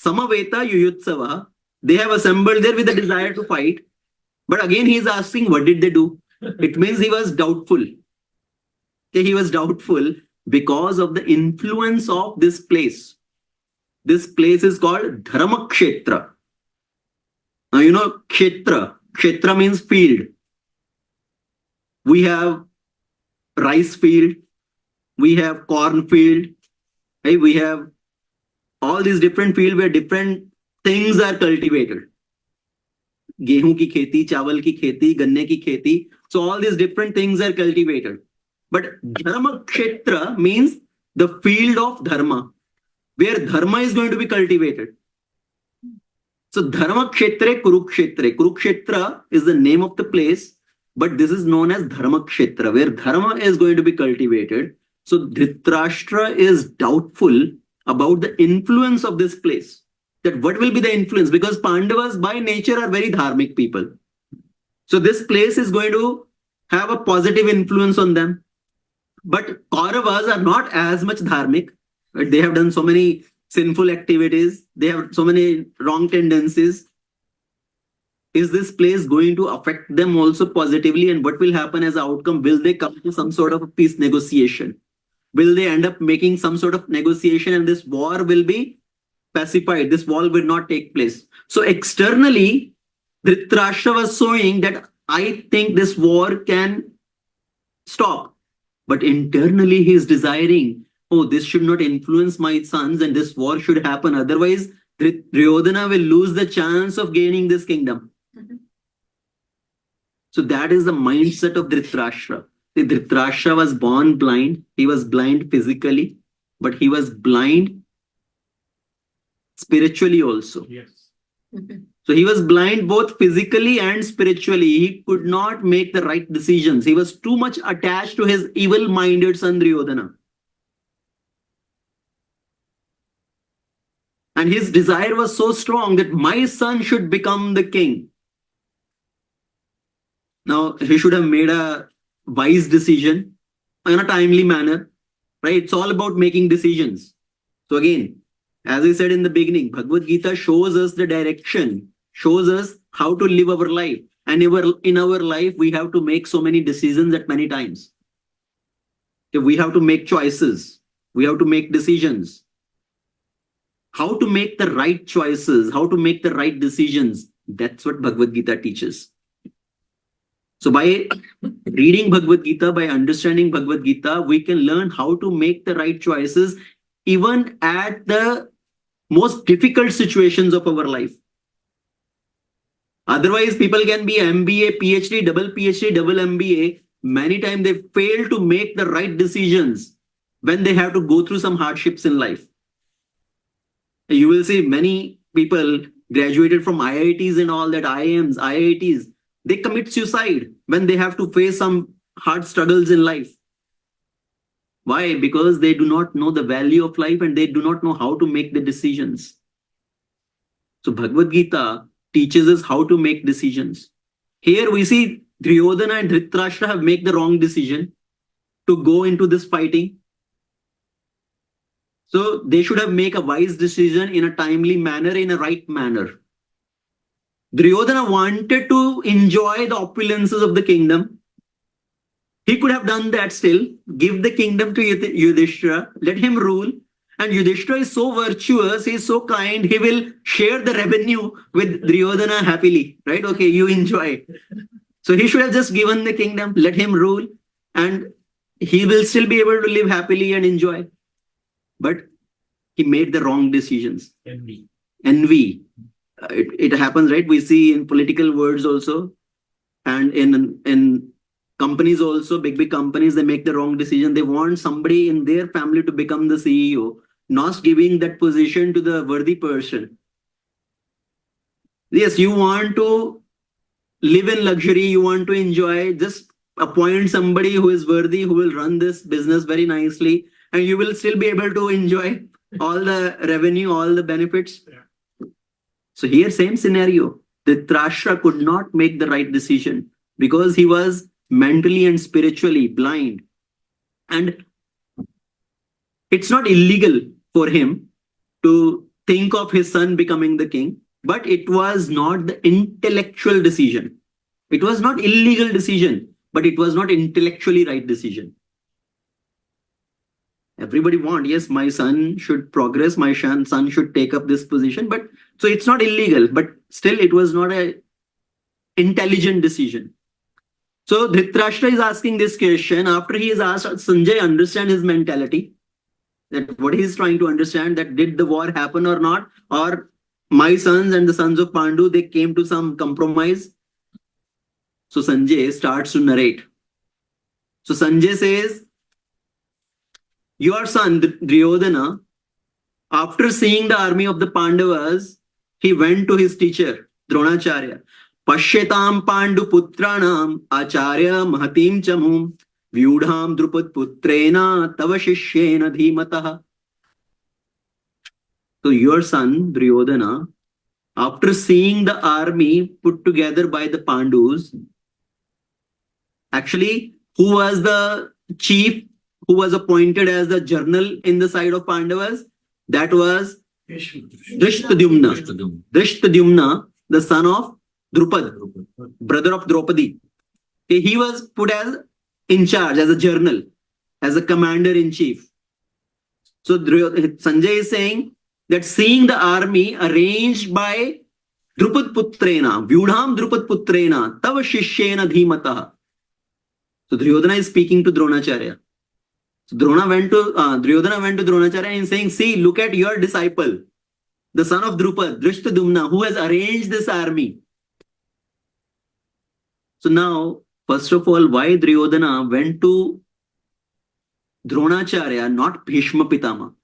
Samaveta Yuyutsava, they have assembled there with a desire to fight. But again, he is asking, what did they do? It means he was doubtful. Okay, he was doubtful because of the influence of this place. This place is called Dharmakshetra. Now, you know, Kshetra. Kshetra means field. We have rice field. We have corn field. Right? We have all these different fields where different things are cultivated. गेहूं की खेती, चावल की खेती, गन्ने की खेती. So all these different things are cultivated. But Dharma Kshetra means the field of Dharma, where Dharma is going to be cultivated. So Dharma Kshetre Kurukshetre. Kurukshetra is the name of the place, but this is known as Dharma Kshetra, where Dharma is going to be cultivated. So Dhritarashtra is doubtful about the influence of this place. That what will be the influence? Because Pandavas by nature are very dharmic people. So this place is going to have a positive influence on them. But Kauravas are not as much dharmic. Right? They have done so many sinful activities. They have so many wrong tendencies. Is this place going to affect them also positively? And what will happen as an outcome? Will they come to some sort of a peace negotiation? Will they end up making some sort of negotiation and this war will be pacified? This war will not take place. So externally, Dhritarashtra was showing that I think this war can stop. But internally he is desiring, oh, this should not influence my sons and this war should happen. Otherwise, Duryodhana will lose the chance of gaining this kingdom. So that is the mindset of Dhritarashtra. See, Dhritarashtra was born blind. He was blind physically, but he was blind spiritually also. Yes. So he was blind both physically and spiritually. He could not make the right decisions. He was too much attached to his evil-minded son Duryodhana. And his desire was so strong that my son should become the king. Now, he should have made a wise decision in a timely manner, right? It's all about making decisions. So again, as I said in the beginning, Bhagavad Gita shows us the direction, shows us how to live our life. And in our life, we have to make so many decisions at many times. If we have to make choices, we have to make decisions. How to make the right choices, how to make the right decisions, that's what Bhagavad Gita teaches. So by reading Bhagavad Gita, by understanding Bhagavad Gita, we can learn how to make the right choices even at the most difficult situations of our life. Otherwise, people can be MBA, PhD, double MBA. Many times they fail to make the right decisions when they have to go through some hardships in life. You will see many people graduated from IITs and all that, IIMs, IITs, they commit suicide when they have to face some hard struggles in life. Why? Because they do not know the value of life and they do not know how to make the decisions. So Bhagavad Gita teaches us how to make decisions. Here we see Duryodhana and Dhritarashtra have made the wrong decision to go into this fighting. So they should have made a wise decision in a timely manner, in a right manner. Duryodhana wanted to enjoy the opulences of the kingdom. He could have done that still, give the kingdom to Yudhishthira, let him rule. And Yudhishthira is so virtuous, he is so kind, he will share the revenue with Duryodhana happily, right? Okay, you enjoy. So he should have just given the kingdom, let him rule, and he will still be able to live happily and enjoy. But he made the wrong decisions. Envy. It happens, right? We see in political words also, and in companies also, big companies, they make the wrong decision. They want somebody in their family to become the CEO, not giving that position to the worthy person. Yes, you want to live in luxury, you want to enjoy, just appoint somebody who is worthy, who will run this business very nicely, and you will still be able to enjoy all the revenue, all the benefits. Yeah. So here, same scenario. Dhritarashtra could not make the right decision because he was mentally and spiritually blind. And it's not illegal for him to think of his son becoming the king, but it was not the intellectual decision. It was not illegal decision, but it was not intellectually right decision. Everybody wants, yes, my son should progress, my son should take up this position, but so it's not illegal, but still it was not an intelligent decision. So Dhritarashtra is asking this question after he has asked Sanjay understand his mentality, that what he is trying to understand, that did the war happen or not, or my sons and the sons of Pandu, they came to some compromise. So Sanjay starts to narrate. So Sanjay says, your son Duryodhana, after seeing the army of the Pandavas, he went to his teacher, Dronacharya. Pashyetam Pandu Putranam Acharya Mahatim Chamum Vyudham Drupad Putrena Tava Shishyena Dhimataha. So your son Duryodhana, after seeing the army put together by the Pandus, actually, who was the chief who was appointed as the general in the side of Pandavas? That was Drishtadyumna. Drishtadyumna, the son of Drupad, brother of Draupadi. He was put as in charge, as a general, as a commander-in-chief. So Sanjay is saying that seeing the army arranged by Drupad putrena, vyudham Drupad putrena, tava shishyena dhimata. So Duryodhana is speaking to Dronacharya. So Duryodhana went to Dronacharya and saying, see, look at your disciple, the son of Drupad, Drishtadumna, who has arranged this army. So now, first of all, why Duryodhana went to Dronacharya, not Bhishma Pitama?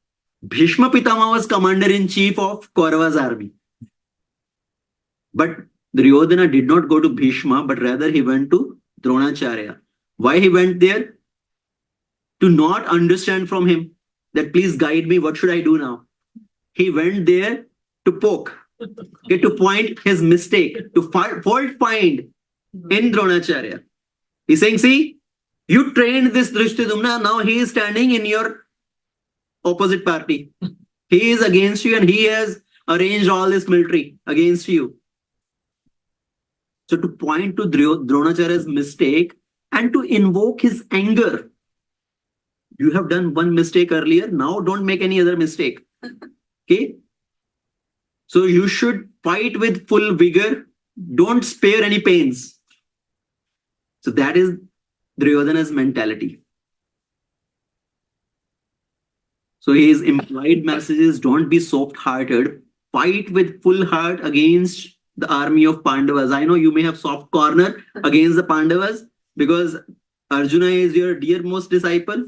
Bhishma Pitama was commander-in-chief of Kaurava's army. But Duryodhana did not go to Bhishma, but rather he went to Dronacharya. Why he went there? To not understand from him that please guide me, what should I do now? He went there to poke, to point his mistake, to fault find in Dronacharya. He's saying, see, you trained this Drishtadumna, now he is standing in your opposite party. He is against you and he has arranged all this military against you. So to point to Dronacharya's mistake and to invoke his anger. You have done one mistake earlier, now don't make any other mistake. Okay? So you should fight with full vigor. Don't spare any pains. So that is Duryodhana's mentality. So his implied message is don't be soft-hearted. Fight with full heart against the army of Pandavas. I know you may have soft corner against the Pandavas because Arjuna is your dearmost disciple.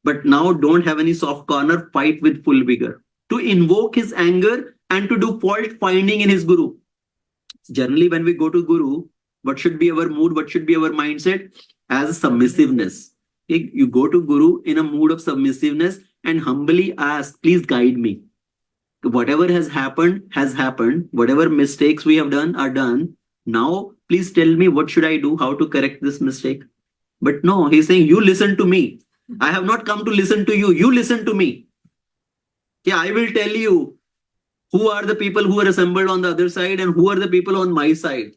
But now don't have any soft corner. Fight with full vigor. To invoke his anger and to do fault finding in his guru. Generally, when we go to guru, what should be our mood? What should be our mindset? As submissiveness. You go to guru in a mood of submissiveness and humbly ask, please guide me. Whatever has happened, whatever mistakes we have done are done. Now, please tell me what should I do, how to correct this mistake. But no, he's saying, you listen to me. I have not come to listen to you. You listen to me. Yeah, I will tell you who are the people who are assembled on the other side and who are the people on my side.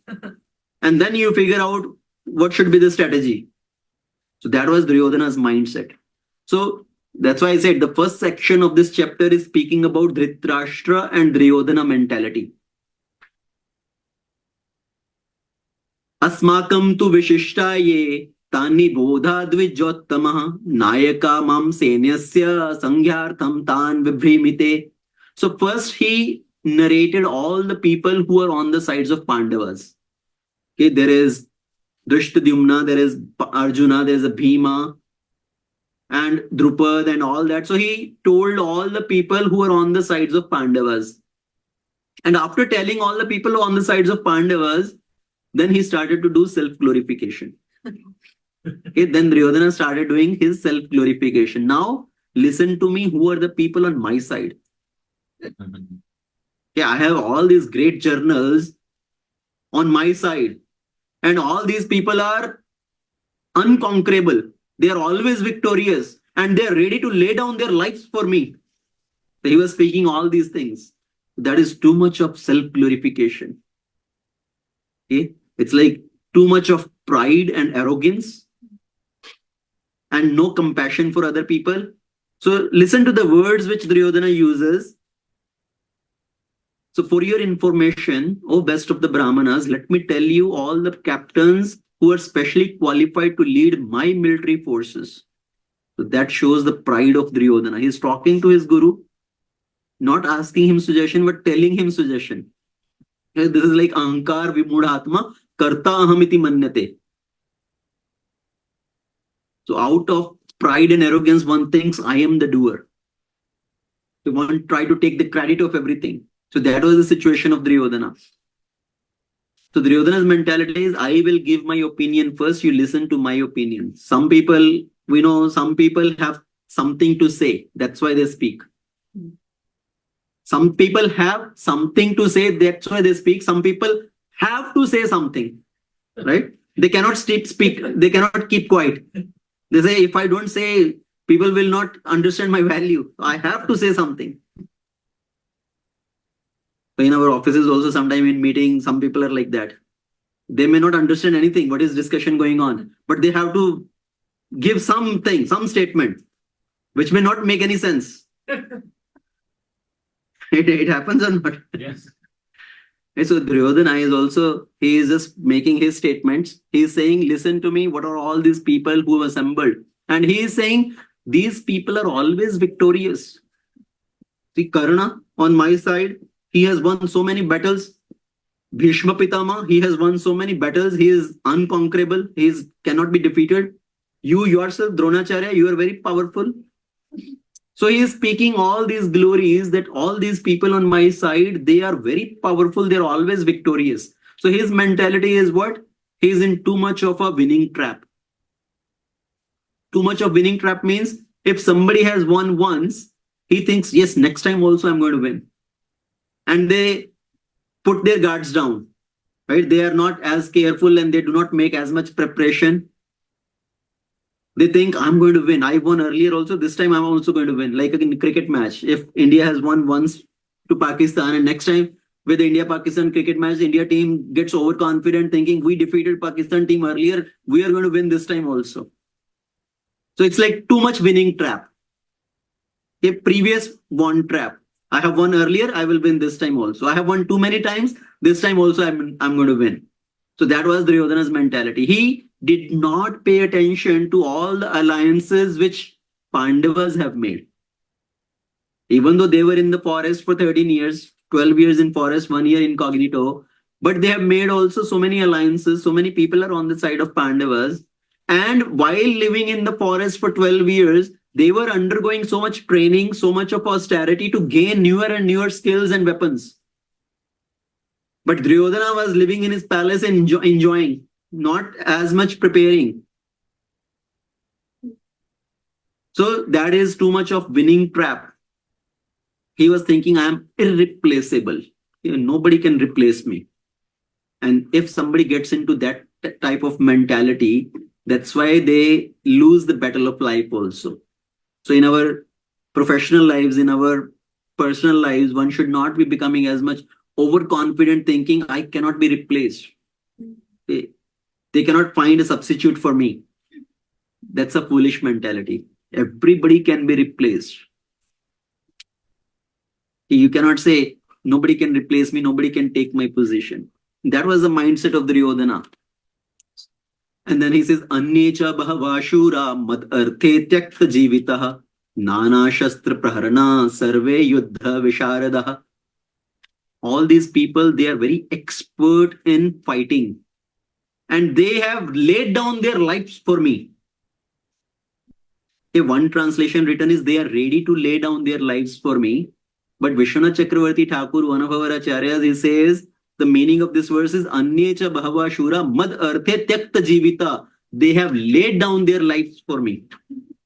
And then you figure out what should be the strategy. So that was Duryodhana's mindset. So that's why I said the first section of this chapter is speaking about Dhritarashtra and Duryodhana mentality. Asmakam tu vishishtaye tani bodha dvijottamah nayaka mam senyasya sangyartham tan vibhrimite. So first he narrated all the people who are on the sides of Pandavas. Okay, there is Drishtadumna, there is Arjuna, there is a Bhima and Drupad and all that. So he told all the people who are on the sides of Pandavas. And after telling all the people on the sides of Pandavas, then he started to do self-glorification. Okay, then Duryodhana started doing his self-glorification. Now, listen to me, who are the people on my side? Yeah, I have all these great journals on my side. And all these people are unconquerable. They are always victorious. And they are ready to lay down their lives for me. So he was speaking all these things. That is too much of self-glorification. Okay? It's like too much of pride and arrogance. And no compassion for other people. So listen to the words which Duryodhana uses. So for your information, oh best of the Brahmanas, let me tell you all the captains who are specially qualified to lead my military forces. So that shows the pride of Duryodhana. He's talking to his guru, not asking him suggestion, but telling him suggestion. This is like ahankar vimudhatma karta ahamiti manyate. So out of pride and arrogance, one thinks I am the doer. So one try to take the credit of everything. So that was the situation of Duryodhana. So Duryodhana's mentality is, I will give my opinion first, you listen to my opinion. Some people, we know, some people have something to say. That's why they speak. Some people have something to say. That's why they speak. Some people have to say something, right? They cannot speak. They cannot keep quiet. They say, if I don't say, people will not understand my value. I have to say something. So in our offices also, sometime in meetings, some people are like that. They may not understand anything, what is discussion going on, but they have to give something, some statement, which may not make any sense. It happens or not? Yes. And so Duryodhana is also, he is just making his statements. He is saying, listen to me, what are all these people who have assembled? And he is saying, these people are always victorious. See, Karna on my side, he has won so many battles. Bhishma Pitama, he has won so many battles. He is unconquerable. He cannot be defeated. You yourself, Dronacharya, you are very powerful. So he is speaking all these glories that all these people on my side, they are very powerful. They're always victorious. So his mentality is what? He is in too much of a winning trap. Too much of winning trap means if somebody has won once, he thinks, yes, next time also I'm going to win. And they put their guards down, right? They are not as careful and they do not make as much preparation. They think I'm going to win. I won earlier also. This time I'm also going to win. Like in cricket match, if India has won once to Pakistan and next time with the India-Pakistan cricket match, India team gets overconfident thinking we defeated Pakistan team earlier. We are going to win this time also. So it's like too much winning trap. A previous won trap. I have won earlier. I will win this time also. I have won too many times. This time also I'm going to win. So that was Duryodhana's mentality. He did not pay attention to all the alliances which Pandavas have made. Even though they were in the forest for 13 years, 12 years in forest, 1 year incognito, but they have made also so many alliances. So many people are on the side of Pandavas. And while living in the forest for 12 years, they were undergoing so much training, so much of austerity to gain newer and newer skills and weapons. But Duryodhana was living in his palace and enjoying, not as much preparing. So that is too much of winning trap. He was thinking, I am irreplaceable. Nobody can replace me. And if somebody gets into that type of mentality, that's why they lose the battle of life also. So in our professional lives, in our personal lives, one should not be becoming as much overconfident thinking, I cannot be replaced. They cannot find a substitute for me. That's a foolish mentality. Everybody can be replaced. You cannot say, nobody can replace me, nobody can take my position. That was the mindset of Duryodhana. And then he says, Anyecha Bhavashura Mad Arthe Tyakta Jivitaha Nana Shastra Praharana Sarve Yuddha Visharadaha. All these people, they are very expert in fighting. And they have laid down their lives for me. One translation written is, they are ready to lay down their lives for me. But Vishwanath Chakravarti Thakur, one of our acharyas, he says, the meaning of this verse is, Anyecha Bhava Shura Mad Arthe Tyakta Jivita. They have laid down their lives for me.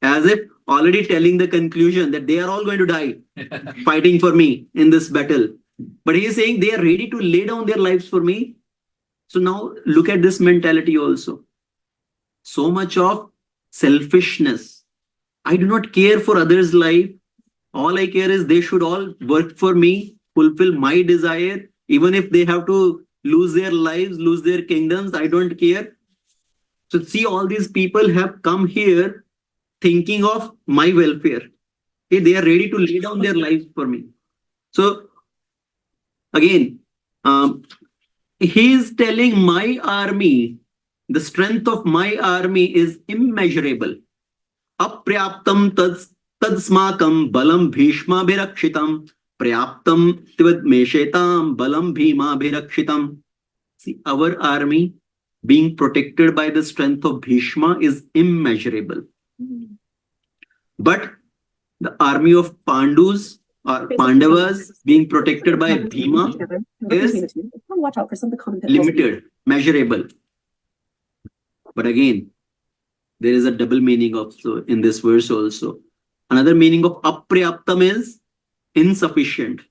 As if already telling the conclusion that they are all going to die fighting for me in this battle. But he is saying they are ready to lay down their lives for me. So now look at this mentality also. So much of selfishness. I do not care for others' life. All I care is they should all work for me, fulfill my desire. Even if they have to lose their lives, lose their kingdoms, I don't care. So see, all these people have come here thinking of my welfare. Okay, they are ready to lay down their lives for me. So again, he is telling my army, the strength of my army is immeasurable. Apryaptam tadsmakam balam bhishma bhirakshitam. Prayaptam tivad meshetam balam bhima bhirakshitam. See, our army being protected by the strength of Bhishma is immeasurable. But the army of Pandus or Pandavas being protected by Bhima is limited, measurable. But again, there is a double meaning also in this verse also. Another meaning of aprayaptam is insufficient.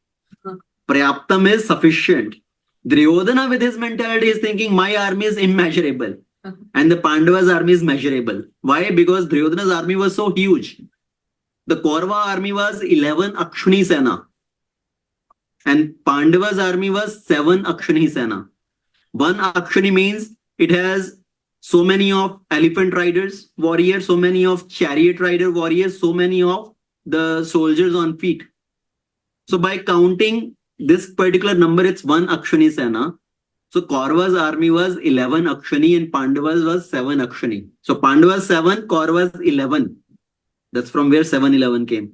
Prayaptam is sufficient. Duryodhana with his mentality is thinking my army is immeasurable and the Pandavas' army is measurable. Why? Because Duryodhana's army was so huge. The Kaurava army was 11 Akshuni Sena and Pandava's army was 7 Akshuni Sena. 1 Akshuni means it has so many of elephant riders, warriors, so many of chariot rider warriors, so many of the soldiers on feet. So by counting this particular number, it's one Akshani Sena. So Kaurava's army was 11 Akshani and Pandavas was 7 Akshani. So Pandavas 7, Kauravas 11. That's from where 7-11 came.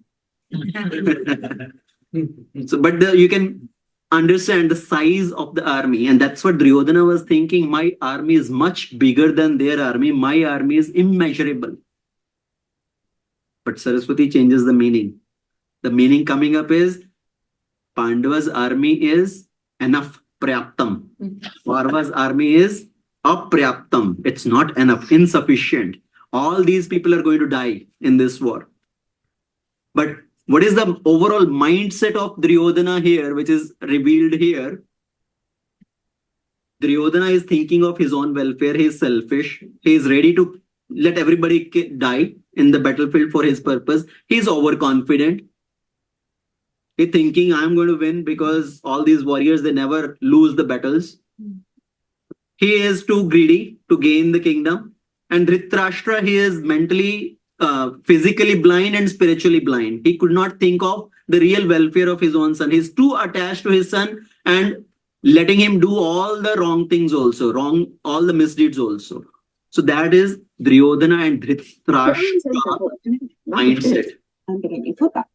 So, but you can understand the size of the army, and that's what Duryodhana was thinking. My army is much bigger than their army. My army is immeasurable. But Saraswati changes the meaning. The meaning coming up is Pandava's army is enough, prayaptam. Kaurava's army is aprayaptam. It's not enough, insufficient. All these people are going to die in this war. But what is the overall mindset of Duryodhana here, which is revealed here? Duryodhana is thinking of his own welfare. He is selfish. He is ready to let everybody die in the battlefield for his purpose. He is overconfident. He's thinking, I'm going to win because all these warriors, they never lose the battles. He is too greedy to gain the kingdom. And Dhritarashtra, he is mentally, physically blind and spiritually blind. He could not think of the real welfare of his own son. He's too attached to his son and letting him do all the wrong things also, all the misdeeds also. So that is Duryodhana and Dhritarashtra mindset. I'm getting a flip back.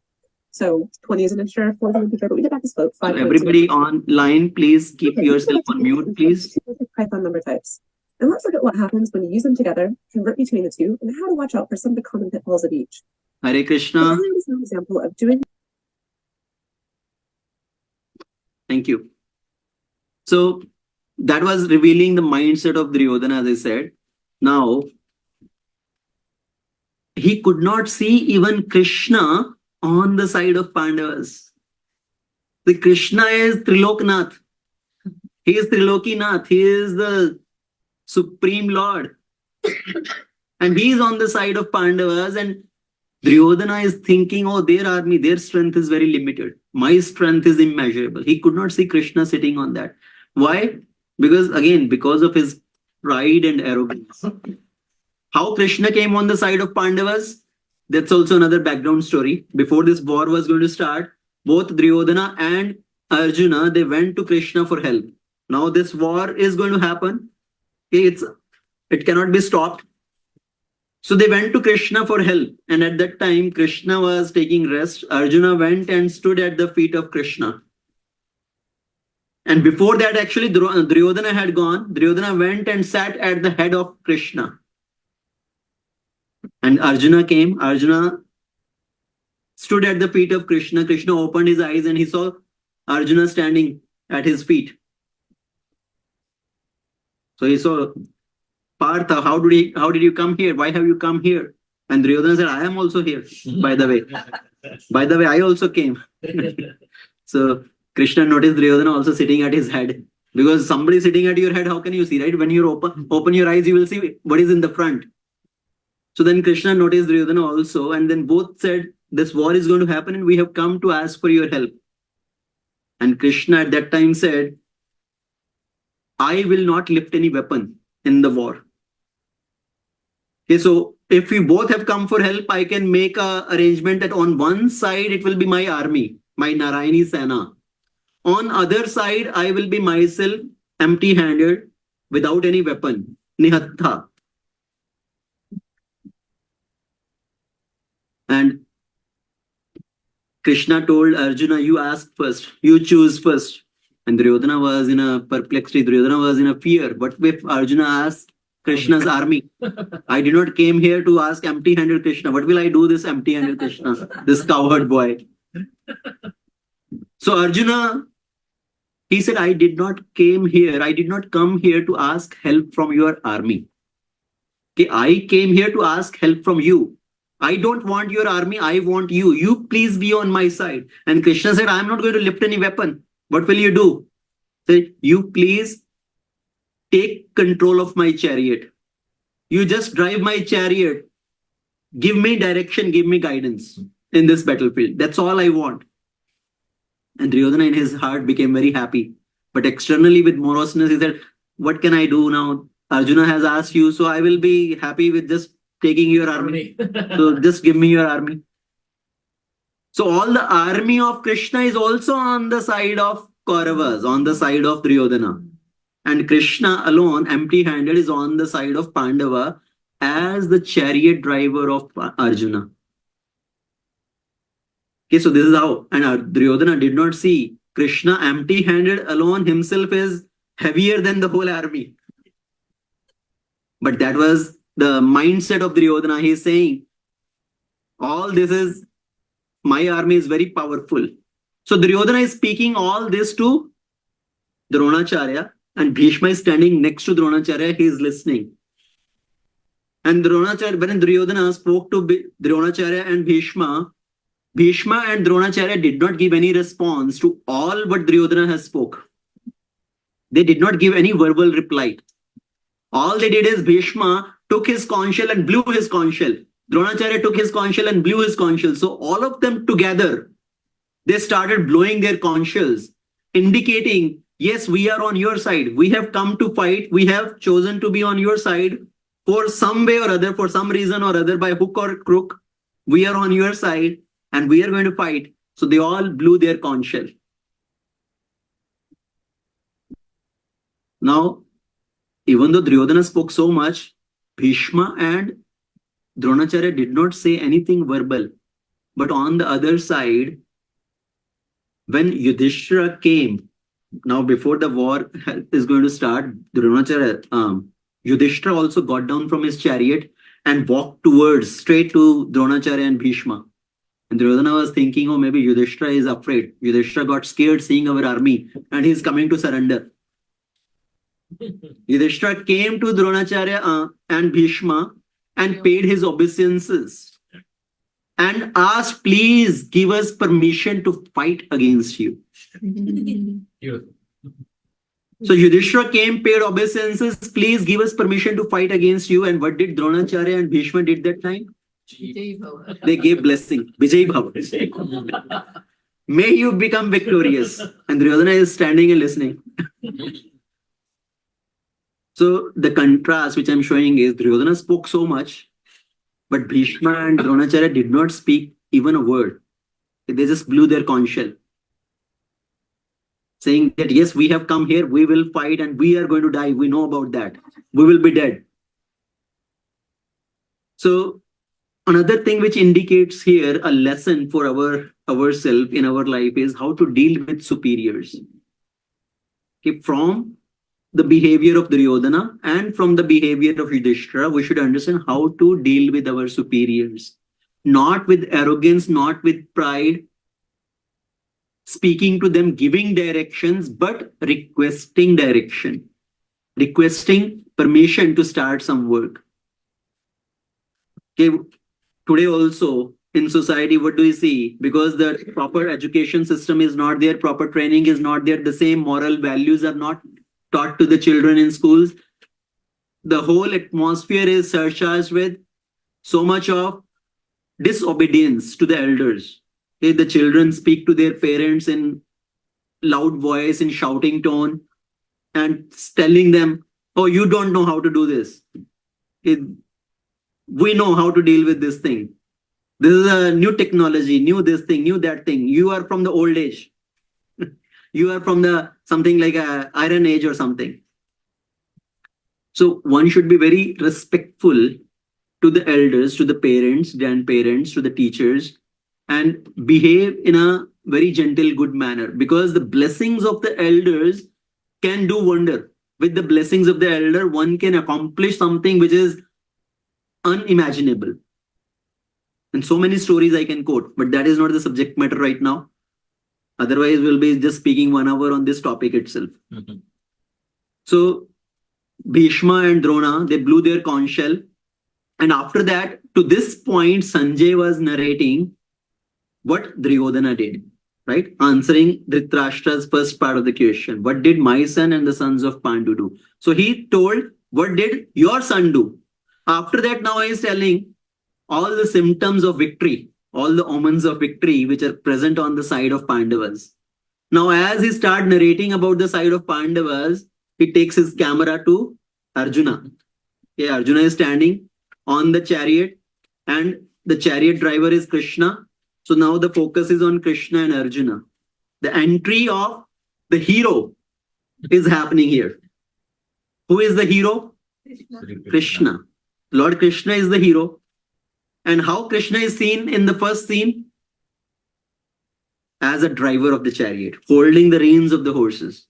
So 20 is an extra, 4 is an integer, but we get back to slope. So everybody online, please keep yourself on mute, please. Python number types. And let's look at what happens when you use them together, convert between the two, and how to watch out for some of the common pitfalls of each. Hare Krishna. So is an example of doing. Thank you. So that was revealing the mindset of Duryodhana, as I said. Now, he could not see even Krishna on the side of Pandavas. The Krishna is Triloknath. He is Trilokinath. He is the Supreme Lord. And he is on the side of Pandavas, and Duryodhana is thinking, oh, their army, their strength is very limited. My strength is immeasurable. He could not see Krishna sitting on that. Why? Because again, because of his pride and arrogance. How Krishna came on the side of Pandavas? That's also another background story. Before this war was going to start, both Duryodhana and Arjuna, they went to Krishna for help. Now this war is going to happen. Okay, it cannot be stopped. So they went to Krishna for help. And at that time, Krishna was taking rest. Arjuna went and stood at the feet of Krishna. And before that, actually, Duryodhana had gone. Duryodhana went and sat at the head of Krishna. And Arjuna came. Arjuna stood at the feet of Krishna. Krishna opened his eyes and he saw Arjuna standing at his feet. So he saw, Partha, how did you come here? Why have you come here? And Duryodhana said, I am also here, by the way. By the way, I also came. So Krishna noticed Duryodhana also sitting at his head. Because somebody sitting at your head, how can you see, right? When you open your eyes, you will see what is in the front. So then Krishna noticed Duryodhana also, and then both said, this war is going to happen and we have come to ask for your help. And Krishna at that time said, I will not lift any weapon in the war. Okay, so if we both have come for help, I can make an arrangement that on one side, it will be my army, my Narayani Sena. On other side, I will be myself empty-handed without any weapon, Nihatha. And Krishna told Arjuna, you ask first, you choose first. And Duryodhana was in a perplexity, Duryodhana was in a fear. What if Arjuna asked Krishna's army? I did not came here to ask empty-handed Krishna. What will I do this empty-handed Krishna, this coward boy? So Arjuna, he said, I did not come here to ask help from your army. Okay, I came here to ask help from you. I don't want your army, I want you. You please be on my side. And Krishna said, I'm not going to lift any weapon. What will you do? Say, you please take control of my chariot. You just drive my chariot. Give me direction, give me guidance in this battlefield. That's all I want. And Duryodhana in his heart became very happy. But externally with moroseness, he said, what can I do now? Arjuna has asked you, so I will be happy with just taking your army. So just give me your army. So all the army of Krishna is also on the side of Kauravas, on the side of Duryodhana. And Krishna alone, empty-handed, is on the side of Pandava as the chariot driver of Arjuna. Okay, so this is how. And Duryodhana did not see Krishna empty-handed alone himself is heavier than the whole army. But that was the mindset of Duryodhana. He is saying, all this is, my army is very powerful. So Duryodhana is speaking all this to Dronacharya, and Bhishma is standing next to Dronacharya. He is listening. And Dronacharya, when Duryodhana spoke to Dronacharya and Bhishma and Dronacharya did not give any response to all what Duryodhana has spoke. They did not give any verbal reply. All they did is Bhishma took his conch shell and blew his conch shell. Dronacharya took his conch shell and blew his conch shell. So all of them together, they started blowing their conch shells, indicating, yes, we are on your side. We have come to fight. We have chosen to be on your side for some way or other, for some reason or other, by hook or crook. We are on your side and we are going to fight. So they all blew their conch shell. Now, even though Duryodhana spoke so much, Bhishma and Dronacharya did not say anything verbal. But on the other side, when Yudhishthira came, now before the war is going to start, Yudhishthira also got down from his chariot and walked towards straight to Dronacharya and Bhishma. And Duryodhana was thinking, oh, maybe Yudhishthira is afraid. Yudhishthira got scared seeing our army and he's coming to surrender. Yudhishthira came to Dronacharya and Bhishma and paid his obeisances and asked, please give us permission to fight against you. So Yudhishthira came, paid obeisances, please give us permission to fight against you. And what did Dronacharya and Bhishma did that time? They gave blessing. Vijay Bhava. May you become victorious. And Duryodhana is standing and listening. So the contrast which I'm showing is Duryodhana spoke so much, but Bhishma and Dronacharya did not speak even a word. They just blew their conch shell, saying that yes, we have come here, we will fight and we are going to die. We know about that. We will be dead. So another thing which indicates here a lesson for ourselves in our life is how to deal with superiors. Okay, from the behavior of Duryodhana and from the behavior of Yudhishthira, we should understand how to deal with our superiors. Not with arrogance, not with pride, speaking to them, giving directions, but requesting direction, requesting permission to start some work. Okay, today also in society, what do we see? Because the proper education system is not there, proper training is not there, the same moral values are not taught to the children in schools. The whole atmosphere is surcharged with so much of disobedience to the elders. Okay, the children speak to their parents in loud voice, in shouting tone, and telling them, oh, you don't know how to do this. We know how to deal with this thing. This is a new technology, new this thing, new that thing. You are from the old age. You are from the something like a iron age or something. So one should be very respectful to the elders, to the parents, grandparents, to the teachers, and behave in a very gentle, good manner, because the blessings of the elders can do wonder. With the blessings of the elder, one can accomplish something which is unimaginable. And so many stories I can quote, but that is not the subject matter right now. Otherwise, we'll be just speaking 1 hour on this topic itself. So Bhishma and Drona, they blew their conch shell. And after that, to this point, Sanjay was narrating what Duryodhana did, right? Answering Dhritarashtra's first part of the question. What did my son and the sons of Pandu do? So he told, what did your son do? After that, now he is telling all the symptoms of victory, all the omens of victory which are present on the side of Pandavas. Now, as he starts narrating about the side of Pandavas, he takes his camera to Arjuna. Okay, Arjuna is standing on the chariot and the chariot driver is Krishna So now the focus is on Krishna and Arjuna. The entry of the hero is happening here. Who is the hero? Krishna. Lord Krishna is the hero. And how Krishna is seen in the first scene? As a driver of the chariot, holding the reins of the horses.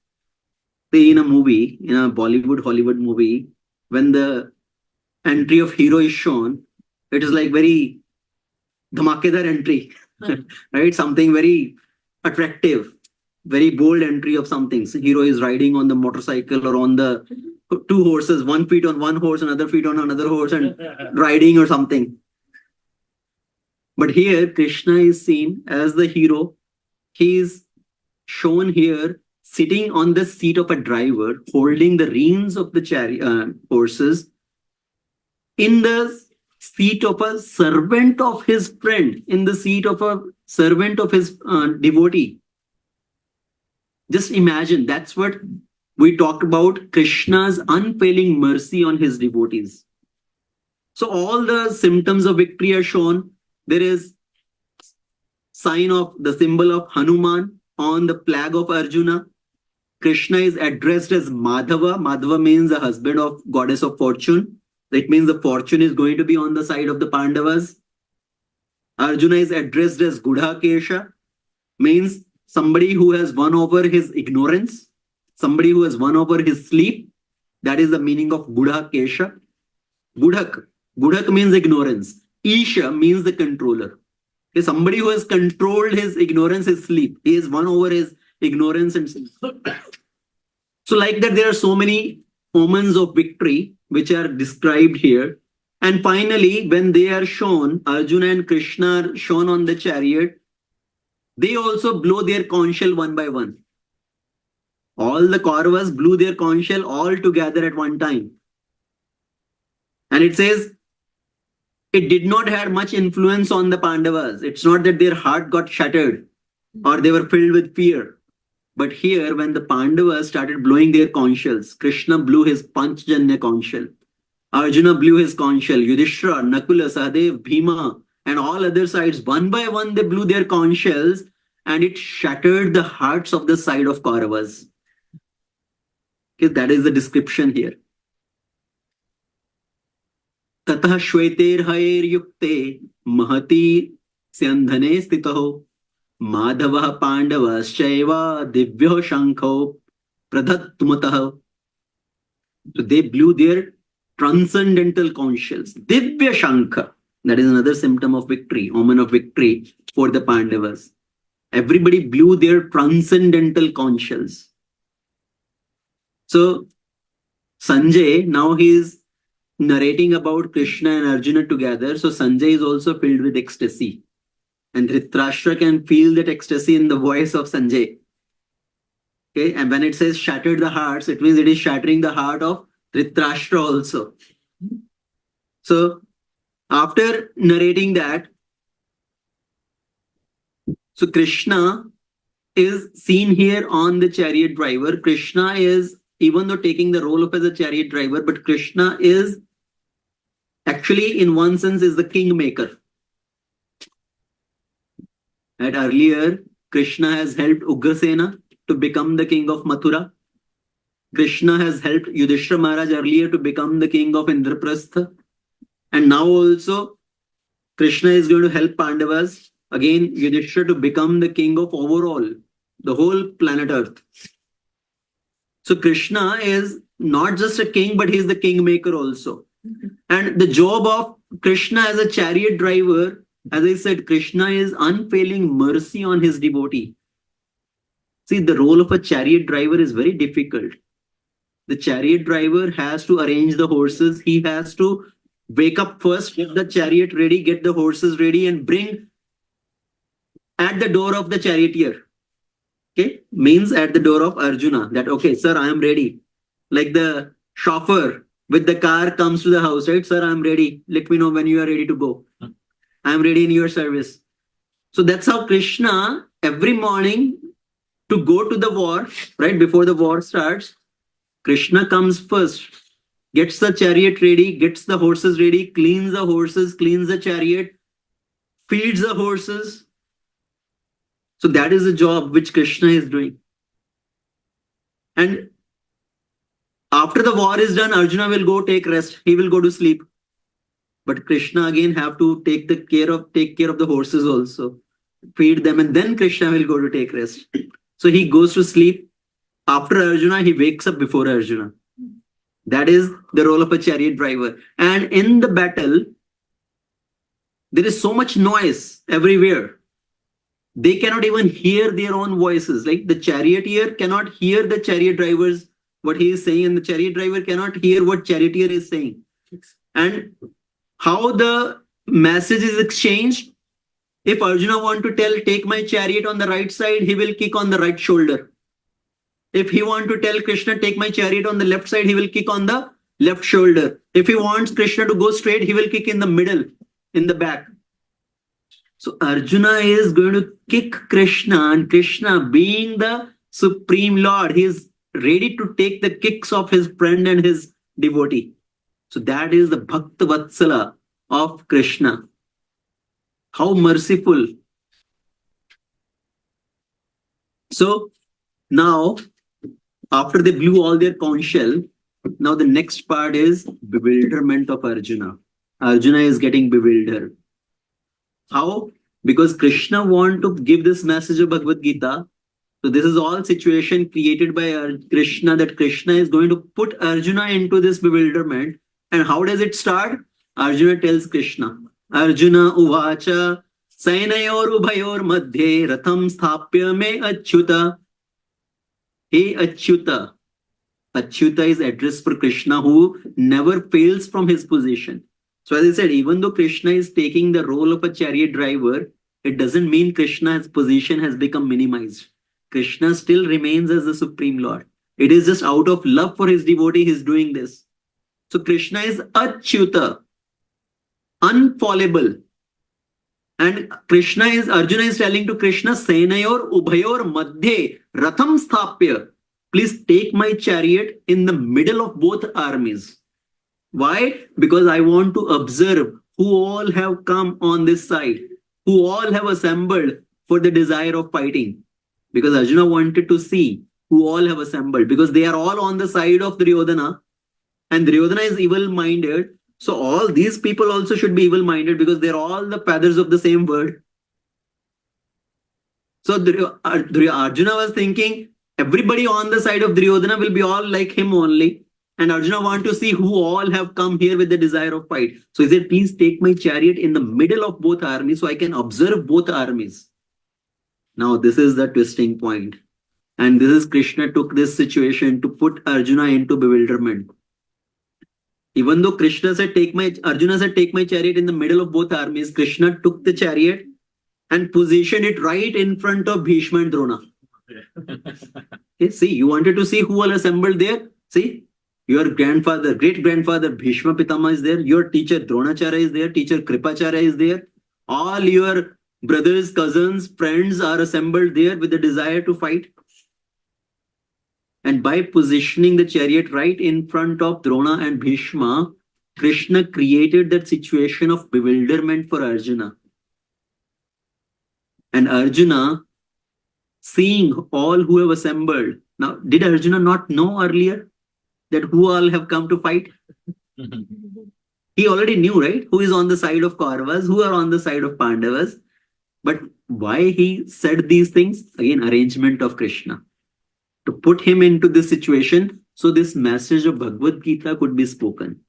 In a movie, in a Bollywood, Hollywood movie, when the entry of hero is shown, it is like very dhamakedar entry, right? Something very attractive, very bold entry of something. So hero is riding on the motorcycle or on the two horses, 1 feet on one horse, another feet on another horse, and riding or something. But here, Krishna is seen as the hero. He is shown here sitting on the seat of a driver, holding the reins of the horses, in the seat of a servant of his friend, in the seat of a servant of his devotee. Just imagine, that's what we talked about, Krishna's unfailing mercy on his devotees. So all the symptoms of victory are shown. There is sign of the symbol of Hanuman on the flag of Arjuna. Krishna is addressed as Madhava. Madhava means the husband of goddess of fortune. That means the fortune is going to be on the side of the Pandavas. Arjuna is addressed as Gudha-kesha, means somebody who has won over his ignorance, somebody who has won over his sleep. That is the meaning of Gudha-kesha. Gudhak. Gudhak means ignorance. Isha means the controller. Okay, somebody who has controlled his ignorance, his sleep. He has won over his ignorance and sleep. So like that, there are so many omens of victory which are described here. And finally, when they are shown, Arjuna and Krishna are shown on the chariot, they also blow their conch shell one by one. All the Kauravas blew their conch shell all together at one time. And it says, it did not have much influence on the Pandavas. It's not that their heart got shattered or they were filled with fear. But here, when the Pandavas started blowing their conch shells, Krishna blew his Panchjanya conch shell. Arjuna blew his conch shell. Yudhishthira, Nakula, Sahadev, Bhima, and all other sides, one by one, they blew their conch shells, and it shattered the hearts of the side of Kauravas. Okay, that is the description here. Tatah shveter haer yukte mahati syandhane stitaho madhavah pandavas shaiva divyo shankho pradhattumataha. So they blew their transcendental conch shells. Divya shankha. That is another symptom of victory, omen of victory for the Pandavas. Everybody blew their transcendental conch shells. So Sanjay, now he is narrating about Krishna and Arjuna together. So Sanjay is also filled with ecstasy. And Dhritarashtra can feel that ecstasy in the voice of Sanjay. Okay, and when it says shattered the hearts, it means it is shattering the heart of Dhritarashtra also. So after narrating that, so Krishna is seen here on the chariot driver. Krishna is, even though taking the role of as a chariot driver, but Krishna is actually, in one sense, is the kingmaker. And earlier, Krishna has helped Ugrasena to become the king of Mathura. Krishna has helped Yudhishthira Maharaj earlier to become the king of Indraprastha. And now also, Krishna is going to help Pandavas, again, Yudhishthira to become the king of overall, the whole planet Earth. So Krishna is not just a king, but he is the kingmaker also. And the job of Krishna as a chariot driver, as I said, Krishna is unfailing mercy on his devotee. See, the role of a chariot driver is very difficult. The chariot driver has to arrange the horses. He has to wake up first, get the chariot ready, get the horses ready, and bring at the door of the charioteer. Okay, means at the door of Arjuna that, okay, sir, I am ready. Like the chauffeur with the car comes to the house, right? Sir, I am ready. Let me know when you are ready to go. I am ready in your service. So that's how Krishna, every morning to go to the war, right? Before the war starts, Krishna comes first, gets the chariot ready, gets the horses ready, cleans the horses, cleans the chariot, feeds the horses, So that is the job which Krishna is doing. And after the war is done, Arjuna will go take rest. He will go to sleep. But Krishna again have to take care of the horses also, feed them, and then Krishna will go to take rest. So he goes to sleep. After Arjuna, he wakes up before Arjuna. That is the role of a chariot driver. And in the battle, there is so much noise everywhere. They cannot even hear their own voices. Like the charioteer cannot hear the chariot drivers, what he is saying, and the chariot driver cannot hear what charioteer is saying. And how the message is exchanged, if Arjuna want to tell, take my chariot on the right side, he will kick on the right shoulder. If he want to tell Krishna, take my chariot on the left side, he will kick on the left shoulder. If he wants Krishna to go straight, he will kick in the middle, in the back. So Arjuna is going to kick Krishna, and Krishna, being the Supreme Lord, he is ready to take the kicks of his friend and his devotee. So that is the Bhakta Vatsala of Krishna. How merciful. So now, after they blew all their conch shell, now the next part is bewilderment of Arjuna. Arjuna is getting bewildered. How? Because Krishna want to give this message of Bhagavad Gita. So this is all situation created by Krishna, that Krishna is going to put Arjuna into this bewilderment. And how does it start? Arjuna tells Krishna, Arjuna uvacha sainayor ubhayor madhye ratham sthapya me achyuta. Hey Achyuta. Achyuta is address for Krishna, who never fails from his position. So as I said, even though Krishna is taking the role of a chariot driver, it doesn't mean Krishna's position has become minimized. Krishna still remains as the Supreme Lord. It is just out of love for his devotee he is doing this. So Krishna is Achyuta, unfallible. And Arjuna is telling to Krishna, Senayor Ubhayor Madhye Ratham Sthapya. Please take my chariot in the middle of both armies. Why? Because I want to observe who all have come on this side, who all have assembled for the desire of fighting. Because Arjuna wanted to see who all have assembled, because they are all on the side of Duryodhana, and Duryodhana is evil-minded. So all these people also should be evil-minded, because they're all the feathers of the same bird. So Arjuna was thinking, everybody on the side of Duryodhana will be all like him only. And Arjuna want to see who all have come here with the desire of fight. So he said, please take my chariot in the middle of both armies so I can observe both armies. Now this is the twisting point. And this is Krishna took this situation to put Arjuna into bewilderment. Even though Arjuna said, take my chariot in the middle of both armies, Krishna took the chariot and positioned it right in front of Bhishma and Drona. Okay, see, you wanted to see who all assembled there? See, your grandfather, great-grandfather Bhishma Pitama is there, your teacher Dronacharya is there, teacher Kripacharya is there, all your brothers, cousins, friends are assembled there with the desire to fight. And by positioning the chariot right in front of Drona and Bhishma, Krishna created that situation of bewilderment for Arjuna. And Arjuna, seeing all who have assembled. Now, did Arjuna not know earlier that who all have come to fight? He already knew, right? Who is on the side of Kauravas, who are on the side of Pandavas. But why he said these things? Again, arrangement of Krishna. To put him into this situation, so this message of Bhagavad Gita could be spoken.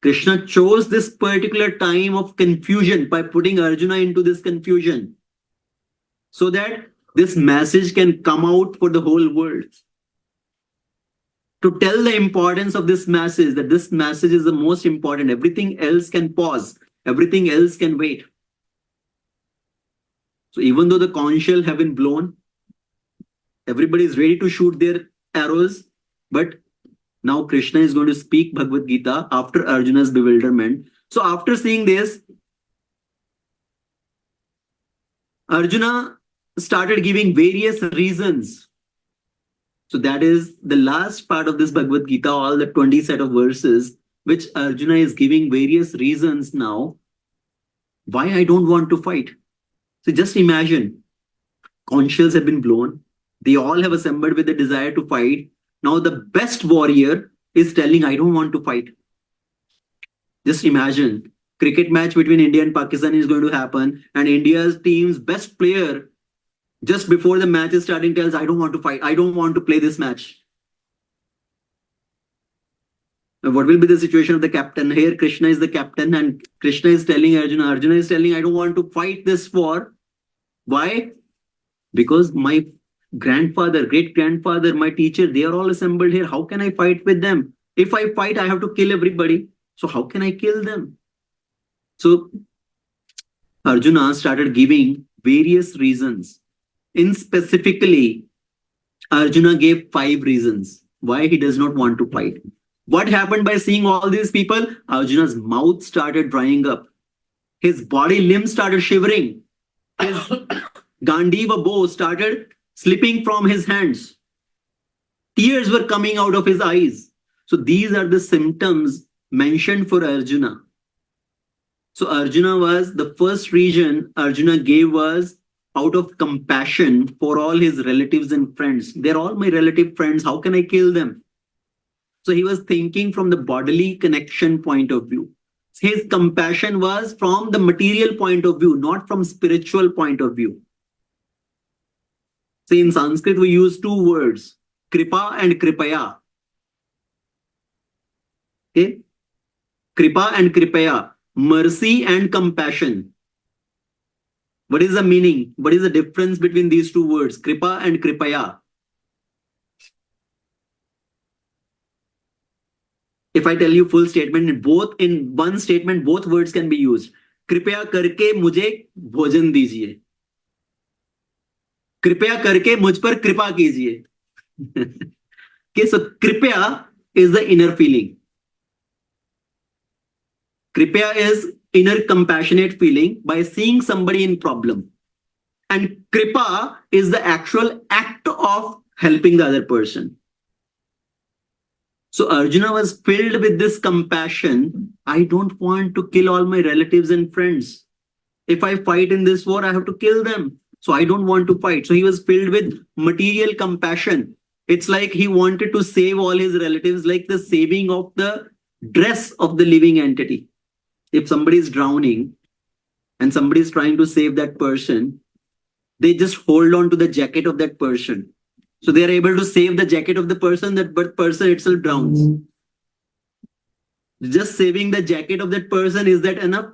Krishna chose this particular time of confusion by putting Arjuna into this confusion, so that this message can come out for the whole world. To tell the importance of this message, that this message is the most important. Everything else can pause. Everything else can wait. So even though the conch shell have been blown, everybody is ready to shoot their arrows, but now Krishna is going to speak Bhagavad Gita after Arjuna's bewilderment. So after seeing this, Arjuna started giving various reasons. So that is the last part of this Bhagavad Gita, all the 20 set of verses, which Arjuna is giving various reasons now why I don't want to fight. So just imagine, conches have been blown. They all have assembled with the desire to fight. Now the best warrior is telling, I don't want to fight. Just imagine, cricket match between India and Pakistan is going to happen, and India's team's best player, just before the match is starting, tells, I don't want to fight. I don't want to play this match. And what will be the situation of the captain? Here, Krishna is the captain, and Krishna is telling Arjuna, Arjuna is telling, I don't want to fight this war. Why? Because my grandfather, great-grandfather, my teacher, they are all assembled here. How can I fight with them? If I fight, I have to kill everybody. So how can I kill them? So Arjuna started giving various reasons. In specifically, Arjuna gave 5 reasons why he does not want to fight. What happened by seeing all these people? Arjuna's mouth started drying up. His body limbs started shivering. His Gandiva bow started slipping from his hands. Tears were coming out of his eyes. So these are the symptoms mentioned for Arjuna. So Arjuna was, the first reason Arjuna gave was out of compassion for all his relatives and friends. They're all my relative friends. How can I kill them? So he was thinking from the bodily connection point of view. His compassion was from the material point of view, not from spiritual point of view. So in Sanskrit, we use 2 words, kripa and kripaya. Okay? Kripa and kripaya, mercy and compassion. What is the meaning? What is the difference between these 2 words, kripa and kripaya? If I tell you full statement, in one statement, both words can be used. कृपया करके मुझे भोजन दीजिए. कृपया करके मुझ पर कृपा कीजिए. Okay, so कृपया is the inner feeling. Kripya is inner compassionate feeling by seeing somebody in problem. And kripa is the actual act of helping the other person. So Arjuna was filled with this compassion. I don't want to kill all my relatives and friends. If I fight in this war, I have to kill them. So I don't want to fight. So he was filled with material compassion. It's like he wanted to save all his relatives, like the saving of the dress of the living entity. If somebody is drowning and somebody is trying to save that person, they just hold on to the jacket of that person. So they are able to save the jacket of the person, that person itself drowns. Just saving the jacket of that person, is that enough?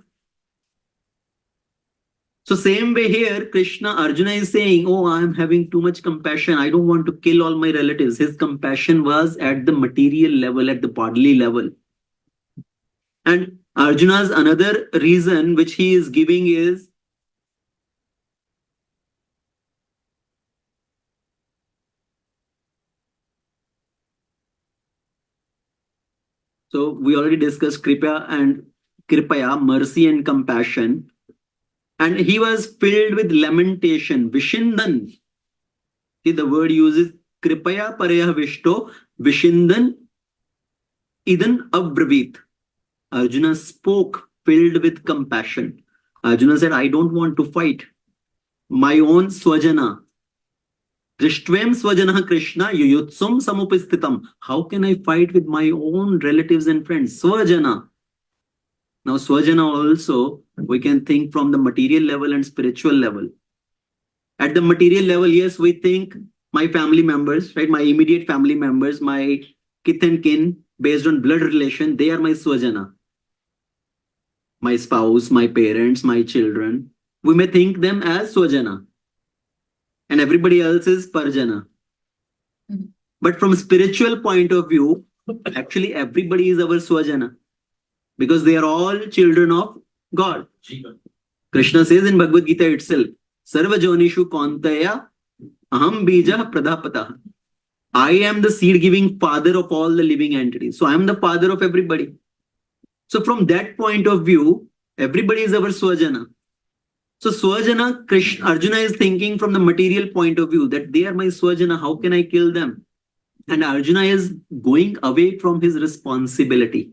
So same way here, Arjuna is saying, oh, I am having too much compassion. I don't want to kill all my relatives. His compassion was at the material level, at the bodily level. And Arjuna's another reason which he is giving is, so we already discussed kripaya, mercy and compassion. And he was filled with lamentation, vishindan. See, the word uses kripaya paraya vishto, vishindan idan abravit. Arjuna spoke filled with compassion. Arjuna said, I don't want to fight. My own swajana. Drishtvam swajana Krishna yuyutsum samupistitam. How can I fight with my own relatives and friends? Swajana. Now, swajana also, we can think from the material level and spiritual level. At the material level, yes, we think my family members, right? My immediate family members, my kith and kin, based on blood relation, they are my swajana. My spouse, my parents, my children. We may think them as swajana. And everybody else is parjana. Mm-hmm. But from a spiritual point of view, actually everybody is our swajana. Because they are all children of God. Krishna says in Bhagavad Gita itself, Sarva Jonishu Kantaya Aham Bija Pradapata. I am the seed-giving father of all the living entities. So I am the father of everybody. So from that point of view, everybody is our swajana. So swajana, Arjuna is thinking from the material point of view that they are my swajana. How can I kill them? And Arjuna is going away from his responsibility.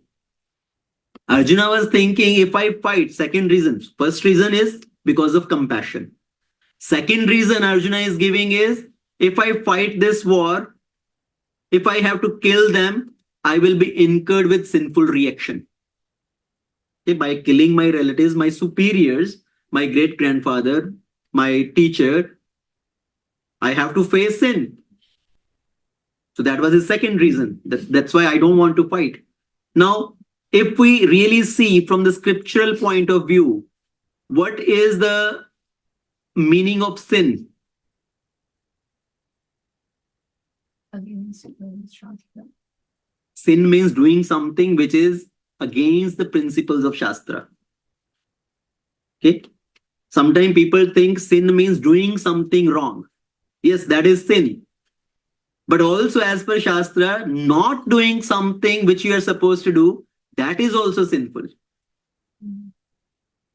Arjuna was thinking, if I fight, second reason. First reason is because of compassion. Second reason Arjuna is giving is, if I fight this war, if I have to kill them, I will be incurred with sinful reaction. Okay, by killing my relatives, my superiors, my great grandfather, my teacher, I have to face sin. So that was his second reason. That's why I don't want to fight. Now, if we really see from the scriptural point of view, what is the meaning of sin? Sin means doing something which is against the principles of Shastra. Okay? Sometimes people think sin means doing something wrong. Yes, that is sin. But also as per Shastra, not doing something which you are supposed to do, that is also sinful.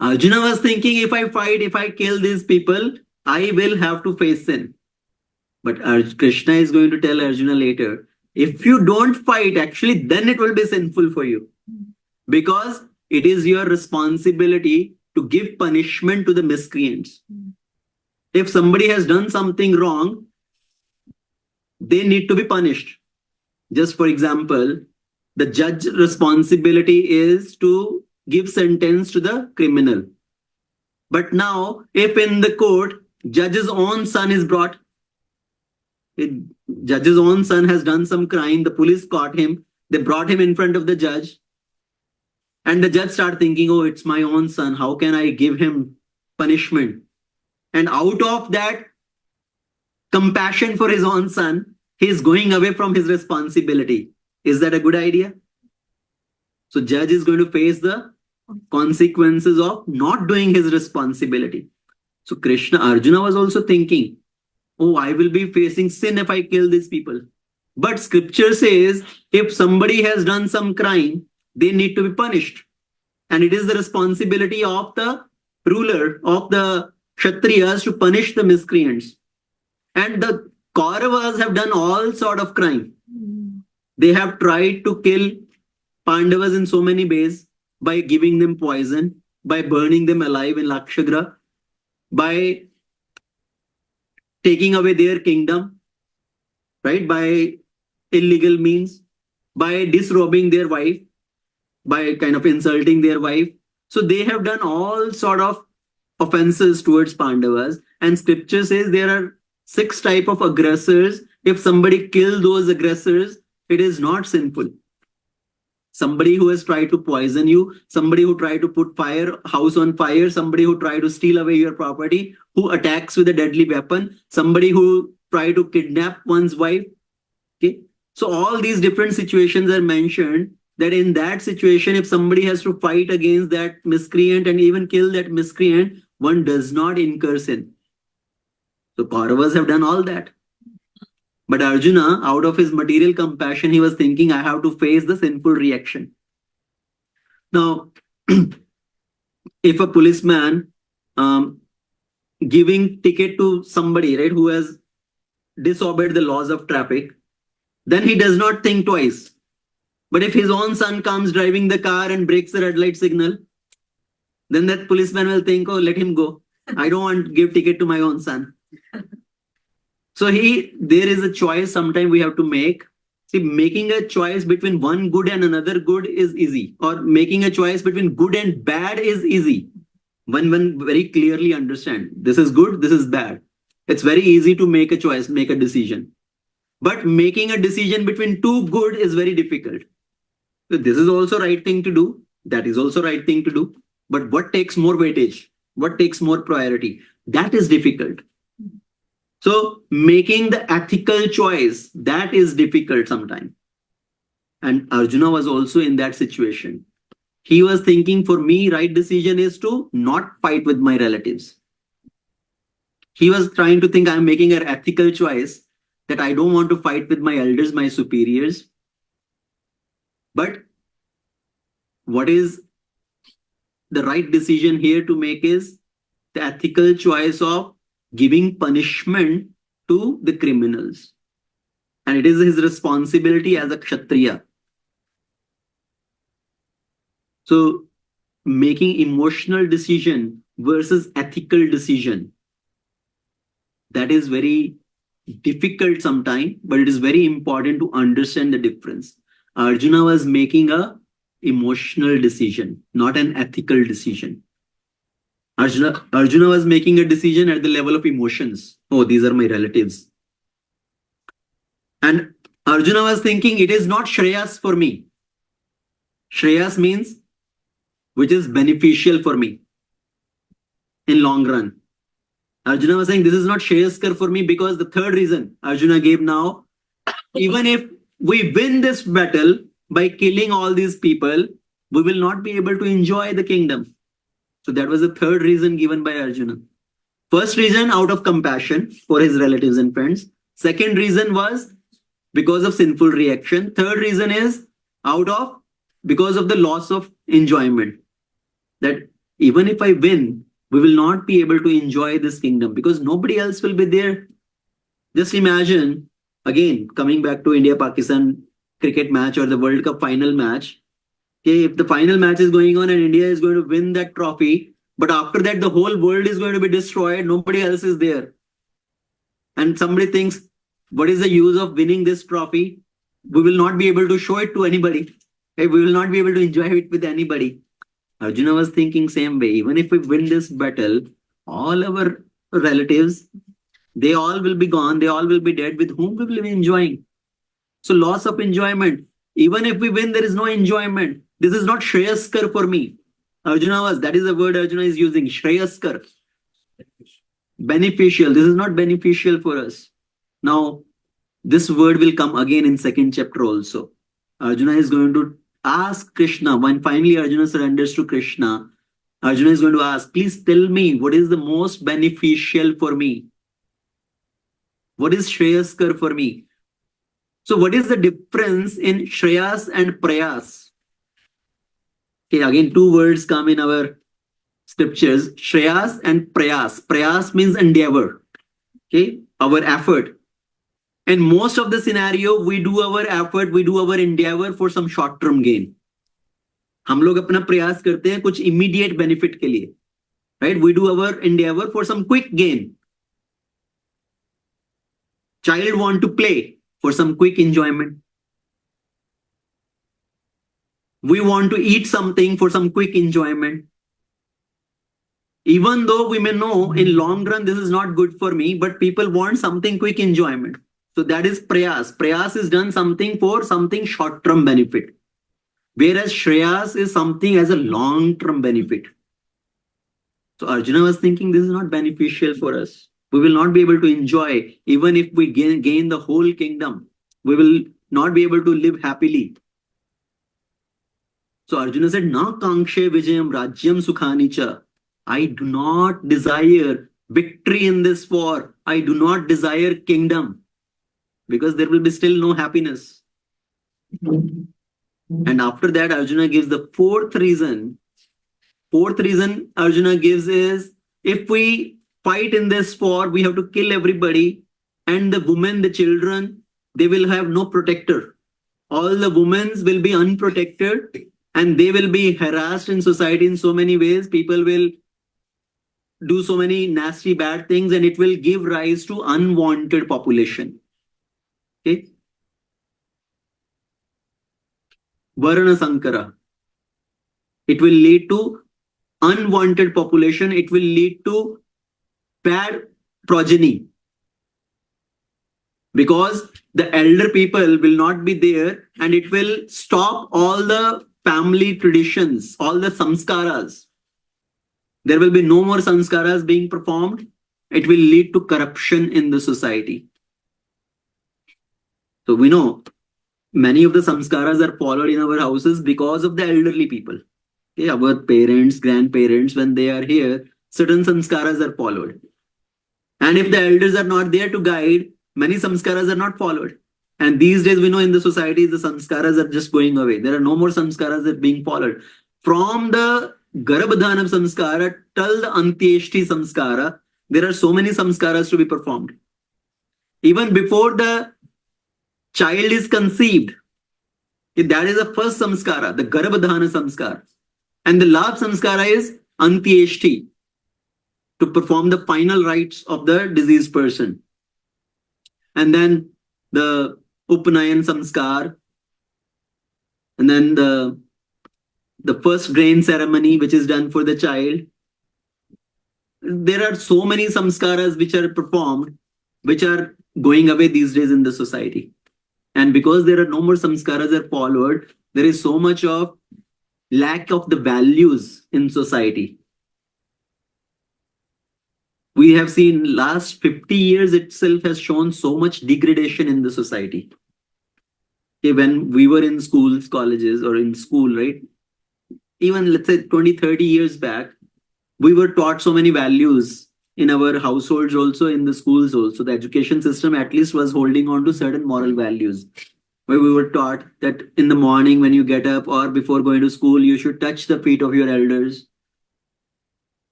Arjuna was thinking, if I fight, if I kill these people, I will have to face sin. But Krishna is going to tell Arjuna later, if you don't fight, actually, then it will be sinful for you. Because it is your responsibility to give punishment to the miscreants. If somebody has done something wrong, they need to be punished. Just for example, the judge's responsibility is to give sentence to the criminal. But now, if in the court, judge's own son is brought, judge's own son has done some crime, the police caught him, they brought him in front of the judge, and the judge started thinking, oh, it's my own son, how can I give him punishment? And out of that compassion for his own son, he is going away from his responsibility. Is that a good idea? So judge is going to face the consequences of not doing his responsibility. So Arjuna was also thinking, oh, I will be facing sin if I kill these people. But scripture says, if somebody has done some crime, they need to be punished. And it is the responsibility of the ruler, of the Kshatriyas, to punish the miscreants. And the Kauravas have done all sort of crime. They have tried to kill Pandavas in so many ways, by giving them poison, by burning them alive in Lakshagra, by taking away their kingdom, right? By illegal means, by disrobing their wife, by kind of insulting their wife. So they have done all sort of offenses towards Pandavas. And scripture says there are 6 types of aggressors. If somebody kills those aggressors, it is not sinful. Somebody who has tried to poison you, somebody who tried to put house on fire, somebody who tried to steal away your property, who attacks with a deadly weapon, somebody who tried to kidnap one's wife. Okay, so all these different situations are mentioned, that in that situation, if somebody has to fight against that miscreant and even kill that miscreant, one does not incur sin. So Kauravas have done all that. But Arjuna, out of his material compassion, he was thinking, I have to face the sinful reaction. Now, if a policeman giving ticket to somebody, right, who has disobeyed the laws of traffic, then he does not think twice. But if his own son comes driving the car and breaks the red light signal, then that policeman will think, oh, let him go. I don't want to give ticket to my own son. So there is a choice sometimes we have to make. See, making a choice between one good and another good is easy. Or making a choice between good and bad is easy. When one very clearly understand, this is good, this is bad. It's very easy to make a choice, make a decision. But making a decision between two good is very difficult. So this is also right thing to do. That is also right thing to do. But what takes more weightage? What takes more priority? That is difficult. So making the ethical choice, that is difficult sometimes. And Arjuna was also in that situation. He was thinking, for me, right decision is to not fight with my relatives. He was trying to think, I'm making an ethical choice, that I don't want to fight with my elders, my superiors. But what is the right decision here to make is the ethical choice of giving punishment to the criminals. And it is his responsibility as a Kshatriya. So making emotional decision versus ethical decision. that is very difficult sometimes, but it is very important to understand the difference. Arjuna was making a emotional decision, not an ethical decision. Arjuna was making a decision at the level of emotions. Oh, these are my relatives. And Arjuna was thinking, it is not Shreyas for me. Shreyas means which is beneficial for me in long run. Arjuna was saying, this is not Shreyaskar for me, because the third reason Arjuna gave now, even if we win this battle by killing all these people, we will not be able to enjoy the kingdom. So that was the third reason given by Arjuna. First reason, out of compassion for his relatives and friends. Second reason was because of sinful reaction. Third reason is because of the loss of enjoyment. That even if I win, we will not be able to enjoy this kingdom because nobody else will be there. Just imagine, again, coming back to India-Pakistan cricket match or the World Cup final match. Okay, if the final match is going on and India is going to win that trophy, but after that the whole world is going to be destroyed, nobody else is there. And somebody thinks, what is the use of winning this trophy? We will not be able to show it to anybody. Okay, we will not be able to enjoy it with anybody. Arjuna was thinking same way. Even if we win this battle, all our relatives, they all will be gone. They all will be dead. With whom we will be enjoying? So loss of enjoyment. Even if we win, there is no enjoyment. This is not Shreyaskar for me. That is the word Arjuna is using. Shreyaskar. Beneficial. This is not beneficial for us. Now, this word will come again in second chapter also. Arjuna is going to ask Krishna. When finally Arjuna surrenders to Krishna, Arjuna is going to ask, please tell me what is the most beneficial for me? What is Shreyaskar for me? So what is the difference in Shreyas and Prayas? Okay, again, two words come in our scriptures, Shreyas and Prayas. Prayas means endeavor. Okay, our effort. And most of the scenario, we do our effort, we do our endeavor for some short-term gain. हम लोग अपना प्रयास करते हैं कुछ immediate benefit के लिए. Right? We do our endeavor for some quick gain. Child want to play for some quick enjoyment. We want to eat something for some quick enjoyment. Even though we may know in long run this is not good for me, but people want something quick enjoyment. So that is prayas. Prayas is done something for something short-term benefit. Whereas Shreyas is something as a long-term benefit. So Arjuna was thinking this is not beneficial for us. We will not be able to enjoy. Even if we gain the whole kingdom, we will not be able to live happily. So Arjuna said, Na kankshe vijayam rajyam sukhani cha. I do not desire victory in this war. I do not desire kingdom. Because there will be still no happiness. And after that, Arjuna gives the fourth reason. Fourth reason Arjuna gives is, if we fight in this war, we have to kill everybody. And the women, the children, they will have no protector. All the women will be unprotected. And they will be harassed in society in so many ways. People will do so many nasty, bad things. And it will give rise to unwanted population. Okay. Varna Sankara. It will lead to unwanted population. It will lead to bad progeny. Because the elder people will not be there and it will stop all the family traditions, all the samskaras. There will be no more samskaras being performed. It will lead to corruption in the society. So we know many of the samskaras are followed in our houses because of the elderly people. Okay, our parents, grandparents, when they are here, certain samskaras are followed. And if the elders are not there to guide, many samskaras are not followed. And these days we know in the society, the samskaras are just going away. There are no more samskaras that are being followed. From the Garbhadhana samskara till the Antyeshti samskara, there are so many samskaras to be performed. Even before the child is conceived, that is the first samskara, the Garbhadhana samskara. And the last samskara is Antyeshti. to perform the final rites of the deceased person. And then the Upanayan Samskar, and then the first grain ceremony, which is done for the child. There are so many samskaras which are performed, which are going away these days in the society. And because there are no more samskaras are followed, there is so much of lack of the values in society. We have seen last 50 years itself has shown so much degradation in the society. Okay, when we were in schools, colleges, or in school, right? Even let's say 20, 30 years back, we were taught so many values in our households, also in the schools also. The education system at least was holding on to certain moral values, where we were taught that in the morning when you get up or before going to school, you should touch the feet of your elders.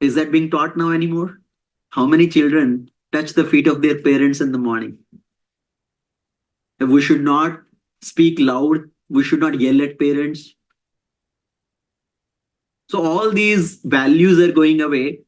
Is that being taught now anymore? How many children touch the feet of their parents in the morning? If we should not speak loud, we should not yell at parents. So all these values are going away.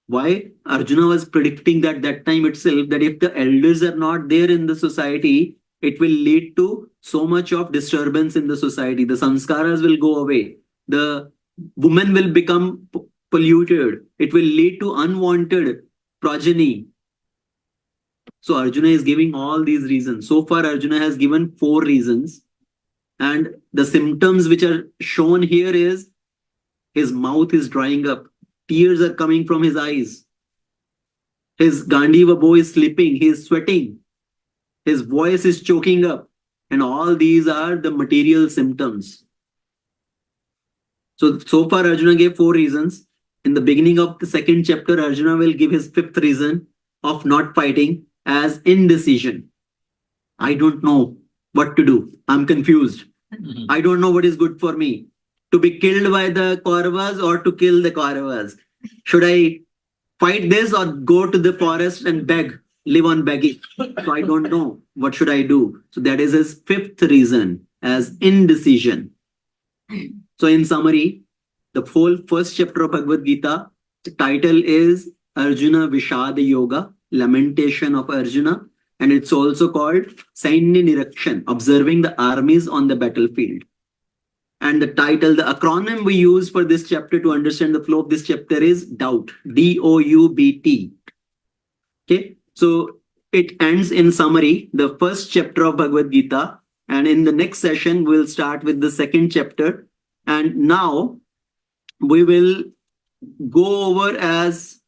Why? Arjuna was predicting that time itself, that if the elders are not there in the society, it will lead to so much of disturbance in the society. The samskaras will go away. The woman will become polluted. It will lead to unwanted progeny. So Arjuna is giving all these reasons. So far, Arjuna has given 4 reasons. And the symptoms which are shown here is his mouth is drying up. Tears are coming from his eyes. His Gandiva bow is slipping. He is sweating. His voice is choking up. And all these are the material symptoms. So far Arjuna gave 4 reasons. In the beginning of the 2nd chapter, Arjuna will give his 5th reason of not fighting as indecision. I don't know what to do. I'm confused. I don't know what is good for me. To be killed by the Kauravas or to kill the Kauravas? Should I fight this or go to the forest and beg, live on begging? So I don't know. What should I do? So that is his 5th reason, as indecision. So in summary, the whole 1st chapter of Bhagavad Gita, the title is Arjuna Vishada Yoga, lamentation of Arjuna. And it's also called Sainya Nirakshan, observing the armies on the battlefield. And the title, the acronym we use for this chapter to understand the flow of this chapter is DOUBT, D-O-U-B-T. Okay, so it ends in summary, the 1st chapter of Bhagavad Gita. And in the next session, we'll start with the 2nd chapter. And now we will go over as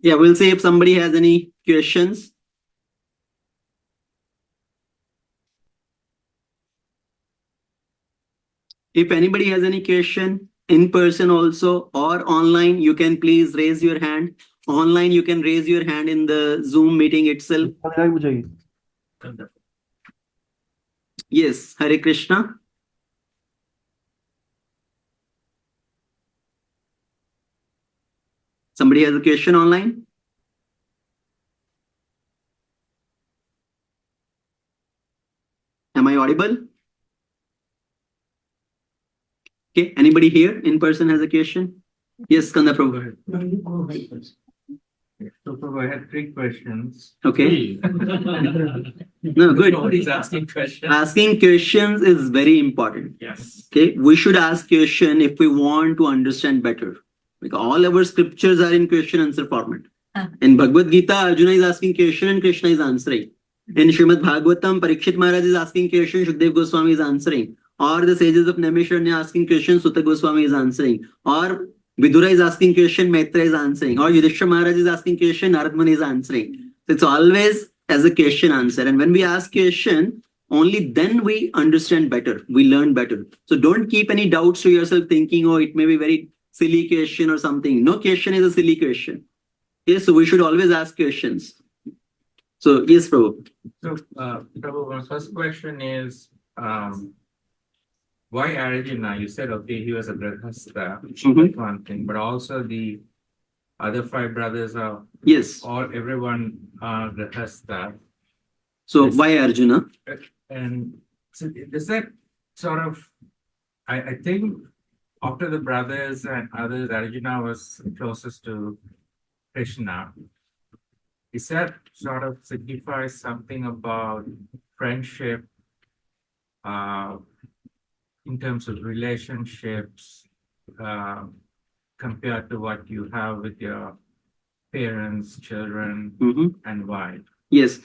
we'll see if somebody has any questions. If anybody has any question in person also or online, you can please raise your hand. Online, you can raise your hand in the Zoom meeting itself. Yes, Hare Krishna. Somebody has a question online? Am I audible? Okay, anybody here in person has a question? Yes, Kanda Prabhu. No, you go ahead first. So Prabhu, I had 3 questions. Okay. No, good. Nobody's asking questions. Asking questions is very important. Yes. Okay, we should ask question if we want to understand better. Because all our scriptures are in question answer format. In Bhagavad Gita, Arjuna is asking question and Krishna is answering. In Srimad Bhagavatam, Parikshit Maharaj is asking question, Shukdev Goswami is answering. Or the sages of Naimisharanya asking question, Sutta Goswami is answering. Or Vidura is asking question, Maitra is answering. Or Yudhishthira Maharaj is asking question, Naradmuni is answering. So it's always as a question answer. And when we ask question, only then we understand better. We learn better. So don't keep any doubts to yourself thinking, oh, it may be very silly question or something. No question is a silly question. Yes, so we should always ask questions. So, yes, Prabhu. So, Prabhu, my first question is, why Arjuna? You said, okay, he was a Grihastha, Mhm. one thing, but also the other 5 brothers are, Yes. or everyone are Grihastha. So Yes. why Arjuna? And so does that sort of, I think after the brothers and others, Arjuna was closest to Krishna. Is that sort of signifies something about friendship, uh, in terms of relationships, uh, compared to what you have with your parents, children, Mhm. and wife? Yes.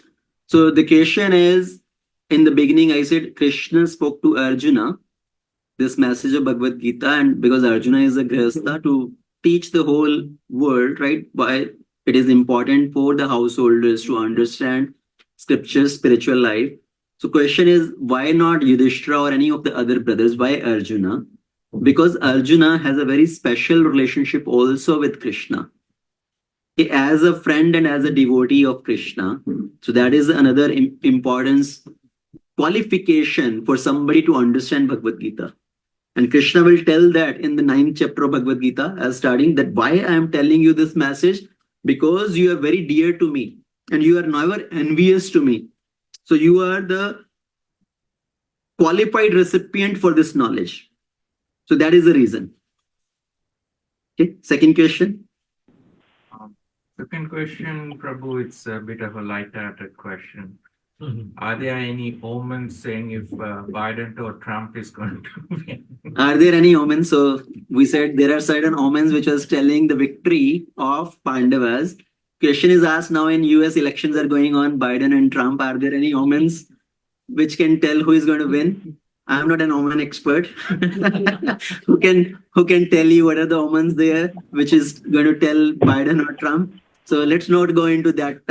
So the question is, in the beginning, I said Krishna spoke to Arjuna this message of Bhagavad Gita, and because Arjuna is a grihastha, to teach the whole world, right? Why it is important for the householders to understand scriptures, spiritual life. So question is, why not Yudhishthira or any of the other brothers? Why Arjuna? Because Arjuna has a very special relationship also with Krishna as a friend and as a devotee of Krishna. So that is another importance qualification for somebody to understand Bhagavad Gita. And Krishna will tell that in the 9th chapter of Bhagavad Gita, as starting that why I am telling you this message, because you are very dear to me and you are never envious to me. So you are the qualified recipient for this knowledge. So that is the reason. Okay, second question. Second question, Prabhu, it's a bit of a light-hearted question. Mhm. Are there any omens saying if Biden or Trump is going to win? Are there any omens? So we said there are certain omens which was telling the victory of Pandavas. Question is asked now in US elections are going on, Biden and Trump. Are there any omens which can tell who is going to win? I'm not an omen expert. Who can tell you what are the omens there, which is going to tell Biden or Trump? So let's not go into that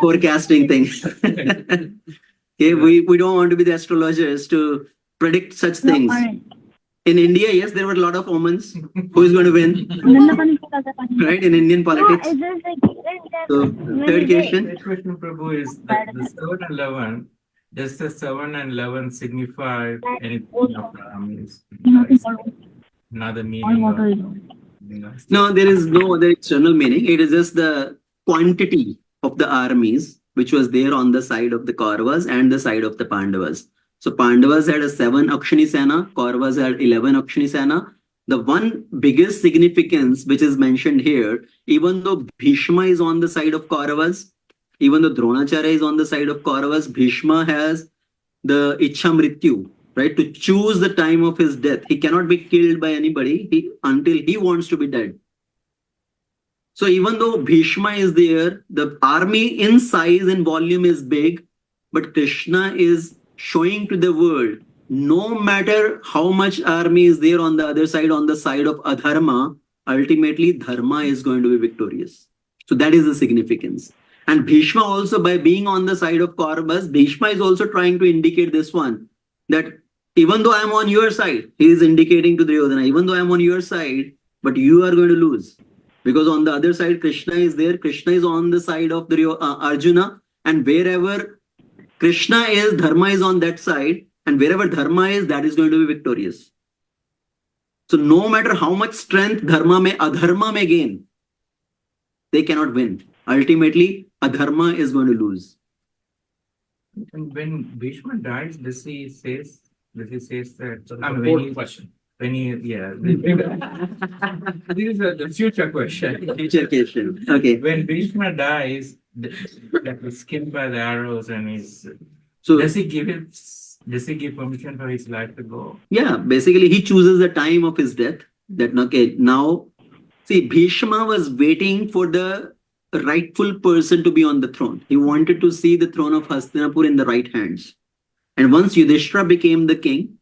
forecasting thing. Okay, we don't want to be the astrologers to predict such things. In India, yes, there were a lot of omens. Who is going to win? Right, in Indian politics. So third question. Third question, Prabhu, is the 7 and 11. Does the 7 and 11 signify anything of the armies? Another meaning? No, there is no other external meaning. It is just the quantity of the armies which was there on the side of the Kauravas and the side of the Pandavas. So Pandavas had a 7 Akshani Sena, Kauravas had 11 Akshani Sena. The one biggest significance which is mentioned here, even though Bhishma is on the side of Kauravas, even though Dronacharya is on the side of Kauravas, Bhishma has the Ichha Mrityu, right? To choose the time of his death. He cannot be killed by anybody until he wants to be dead. So even though Bhishma is there, the army in size and volume is big, but Krishna is showing to the world, no matter how much army is there on the other side, on the side of adharma, ultimately dharma is going to be victorious. So that is the significance. And Bhishma also, by being on the side of Kauravas, Bhishma is also trying to indicate this one, that even though I am on your side, he is indicating to Duryodhana, even though I am on your side, but you are going to lose. Because on the other side, Krishna is there. Krishna is on the side of Arjuna. And wherever Krishna is, Dharma is on that side. And wherever Dharma is, that is going to be victorious. So no matter how much strength Dharma may, Adharma may gain, they cannot win. Ultimately, Adharma is going to lose. And when Bhishma dies, does he says that? So I the mean, fourth question. when he, yeah. This is the future question. Future question. Okay. When Bhishma dies, that was skinned by the arrows, and he's. So Does he give permission for his life to go? yeah, basically he chooses the time of his death. That okay, now see, Bhishma was waiting for the rightful person to be on the throne. He wanted to see the throne of Hastinapur in the right hands. And once Yudhishthira became the king,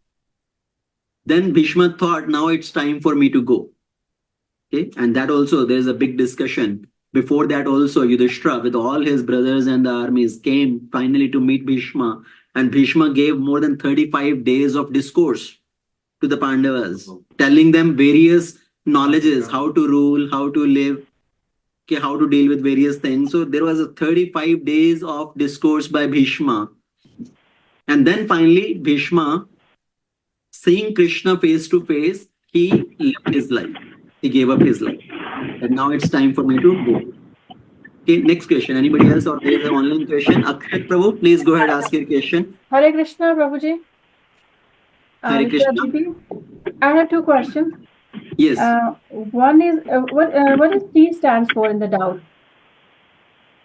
then Bhishma thought, now it's time for me to go. Okay, and that also there's a big discussion. Before that also, Yudhishthira with all his brothers and the armies came finally to meet Bhishma. And Bhishma gave more than 35 days of discourse to the Pandavas, telling them various knowledges, how to rule, how to live, okay, how to deal with various things. So there was a 35 days of discourse by Bhishma. And then finally, Bhishma, seeing Krishna face to face, he left his life. He gave up his life. And now it's time for me to go. Okay, next question. Anybody else or there is an online question? Akshat Prabhu, please go ahead, ask your question. Hare Krishna, Prabhuji. Hare Krishna. Prabhuji, I have two questions. Yes. One is what does T stands for in the Tao?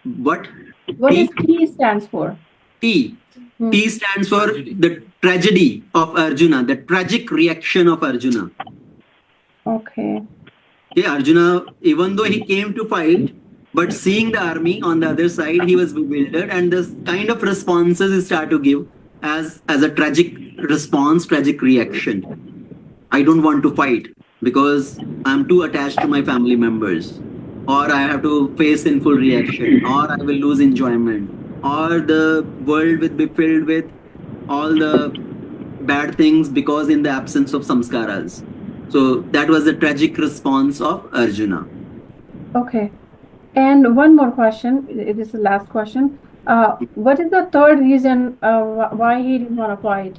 What? What T? does T stands for? T. Hmm. T stands for the tragedy of Arjuna, the tragic reaction of Arjuna. Okay. Okay, Arjuna, even though he came to fight, but seeing the army on the other side, he was bewildered, and the kind of responses he started to give as a tragic response, tragic reaction. I don't want to fight because I'm too attached to my family members, or I have to face sinful reaction, or I will lose enjoyment, or the world will be filled with all the bad things because in the absence of samskaras. So that was the tragic response of Arjuna. Okay. And one more question. It is the last question. What is the third reason why he didn't want to fight?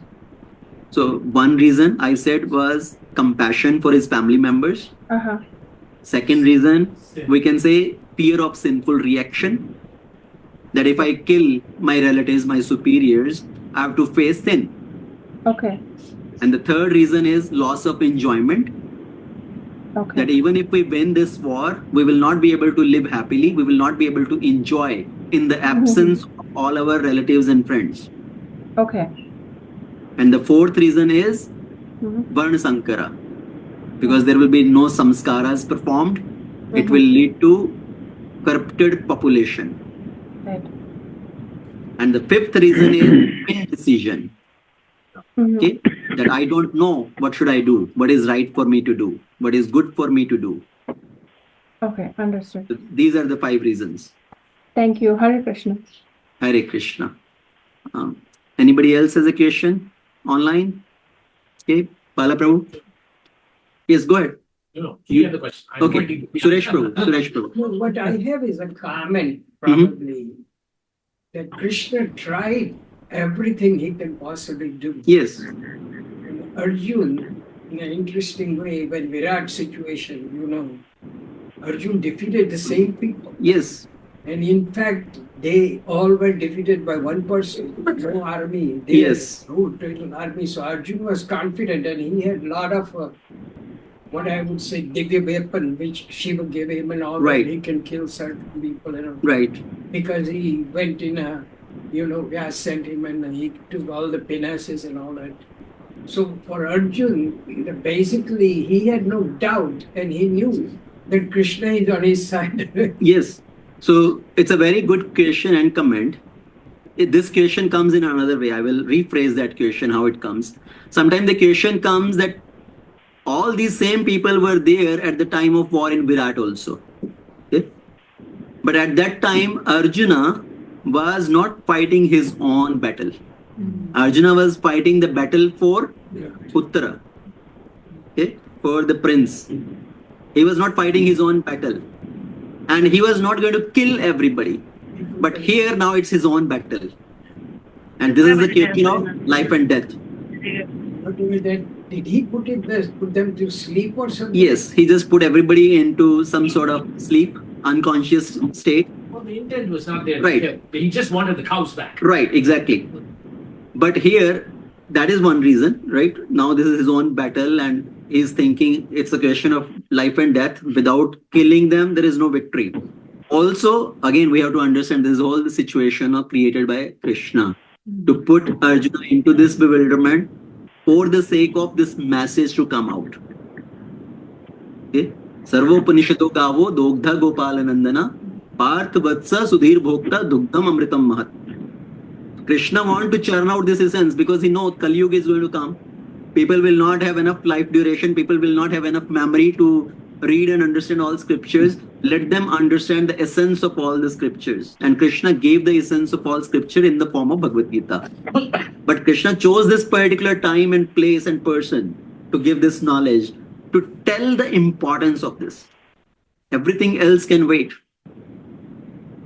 So one reason I said was compassion for his family members. Uh-huh. Second reason, we can say fear of sinful reaction. That if I kill my relatives, my superiors, I have to face sin. Okay. And the third reason is loss of enjoyment. Okay. That even if we win this war, we will not be able to live happily. We will not be able to enjoy in the absence of all our relatives and friends. Okay. And the fourth reason is Varna Sankara. Because there will be no samskaras performed. It will lead to corrupted population. Right. And the fifth reason is indecision. Okay, that I don't know what should I do, what is right for me to do, what is good for me to do. Okay, understood. So these are the 5 reasons. Thank you. Hare Krishna. Hare Krishna. Anybody else has a question online? Okay, Bala Prabhu. Yes, go ahead. No, you have the question. Okay, Suresh Prabhu. No, what I have is a comment, probably, that Krishna tried everything he can possibly do. Yes. And Arjuna, in an interesting way, when Virat situation, Arjuna defeated the same people. Yes. And in fact, they all were defeated by one person, no army. Yes. No total army. So Arjuna was confident and he had a lot of what I would say, divya weapon, which Shiva gave him and all Right. that. He can kill certain people, Right. because he went in a, Vyas sent him and he took all the penances and all that. So for Arjuna, basically he had no doubt and he knew that Krishna is on his side. Yes. So it's a very good question and comment. This question comes in another way. I will rephrase that question, how it comes. Sometimes the question comes that all these same people were there at the time of war in Virat also. Okay? But at that time, Arjuna was not fighting his own battle. Arjuna was fighting the battle for Uttara, okay? For the prince. He was not fighting his own battle. And he was not going to kill everybody. But here now it's his own battle. And this is the question of life and death. Did he put them to sleep or something? Yes, he just put everybody into some sort of sleep, unconscious state. Well, the intent was not there. Right. He just wanted the cows back. Right, exactly. But here, that is one reason, right? Now this is his own battle and he's thinking it's a question of life and death. Without killing them, there is no victory. Also, again, we have to understand this is all the situation created by Krishna to put Arjuna into this bewilderment for the sake of this message to come out. Okay? Sarvopanishato Gavo Dogdha Gopalanandana Parth Vatsa Sudhir Bhokta Dugdham Amritam Mahat. Krishna wants to churn out this essence because he knows Kali Yuga is going to come. People will not have enough life duration. People will not have enough memory to read and understand all scriptures. Let them understand the essence of all the scriptures. And Krishna gave the essence of all scripture in the form of Bhagavad Gita. But Krishna chose this particular time and place and person to give this knowledge, to tell the importance of this. Everything else can wait.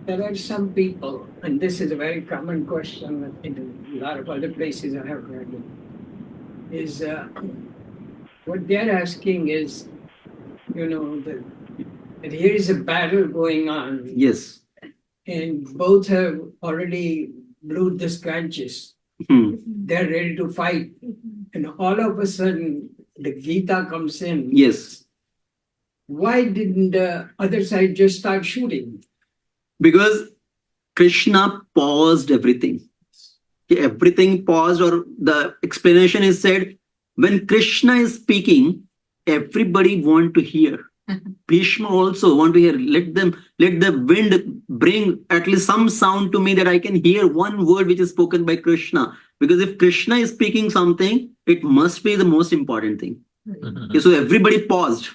There are some people, and this is a very common question in a lot of other places I have heard it, is what they're asking is, that here is a battle going on. Yes. and both have already blew the scratches. Hmm. They're ready to fight. And all of a sudden, the Gita comes in. Yes, Why didn't the other side just start shooting? because Krishna paused everything. Everything paused, or the explanation is said, when Krishna is speaking, everybody want to hear. Bhishma also want to hear. Let the wind bring at least some sound to me that I can hear one word which is spoken by Krishna. Because if Krishna is speaking something, it must be the most important thing. Okay, so everybody paused.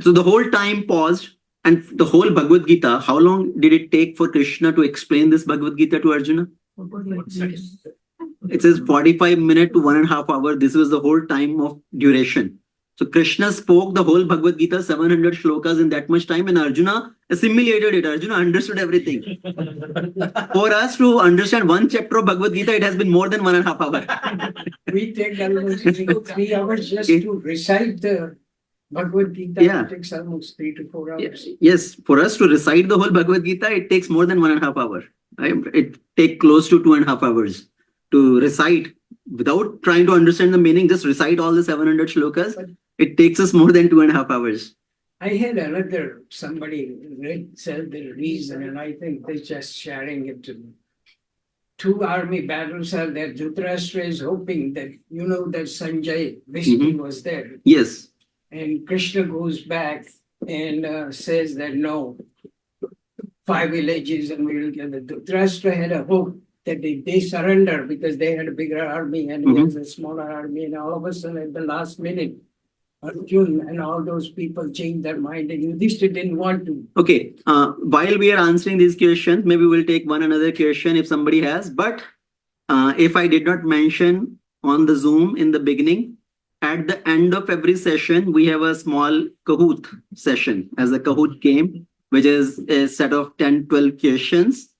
So the whole time paused, and the whole Bhagavad Gita, how long did it take for Krishna to explain this Bhagavad Gita to Arjuna? 1 second. It says 45 minutes to 1.5 hours. This was the whole time of duration. So Krishna spoke the whole Bhagavad Gita, 700 shlokas in that much time, and Arjuna assimilated it. Arjuna understood everything. For us to understand one chapter of Bhagavad Gita, it has been more than 1.5 hours. We take almost 3 hours just Okay. to recite the Bhagavad Gita. Yeah. It takes almost 3 to 4 hours. Yes, for us to recite the whole Bhagavad Gita, it takes more than 1.5 hours. Right? It takes close to 2.5 hours to recite without trying to understand the meaning. Just recite all the 700 shlokas. It takes us more than 2.5 hours. I had somebody said the reason, and I think they're just sharing it to me. 2 army battles are there. Dhritarashtra is hoping that, that Sanjay basically was there. Yes. And Krishna goes back and says that no, 5 villages and we will get the Dhritarashtra had a hope that they surrender because they had a bigger army and he has a smaller army. And all of a sudden at the last minute, Arjuna and all those people changed their mind and Yudhishthira didn't want to. Okay. While we are answering these questions, maybe we'll take one another question if somebody has. But if I did not mention on the Zoom in the beginning, at the end of every session, we have a small Kahoot session as a Kahoot game, which is a set of 10, 12 questions.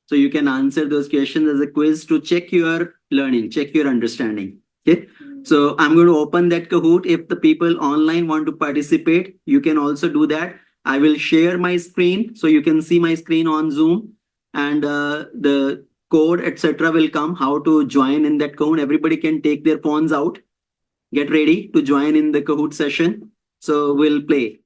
So you can answer those questions as a quiz to check your learning, check your understanding. Okay. So I'm going to open that Kahoot. If the people online want to participate, you can also do that. I will share my screen so you can see my screen on Zoom, and the code, etc. will come. How to join in that Kahoot? Everybody can take their phones out. Get ready to join in the Kahoot session. So we'll play.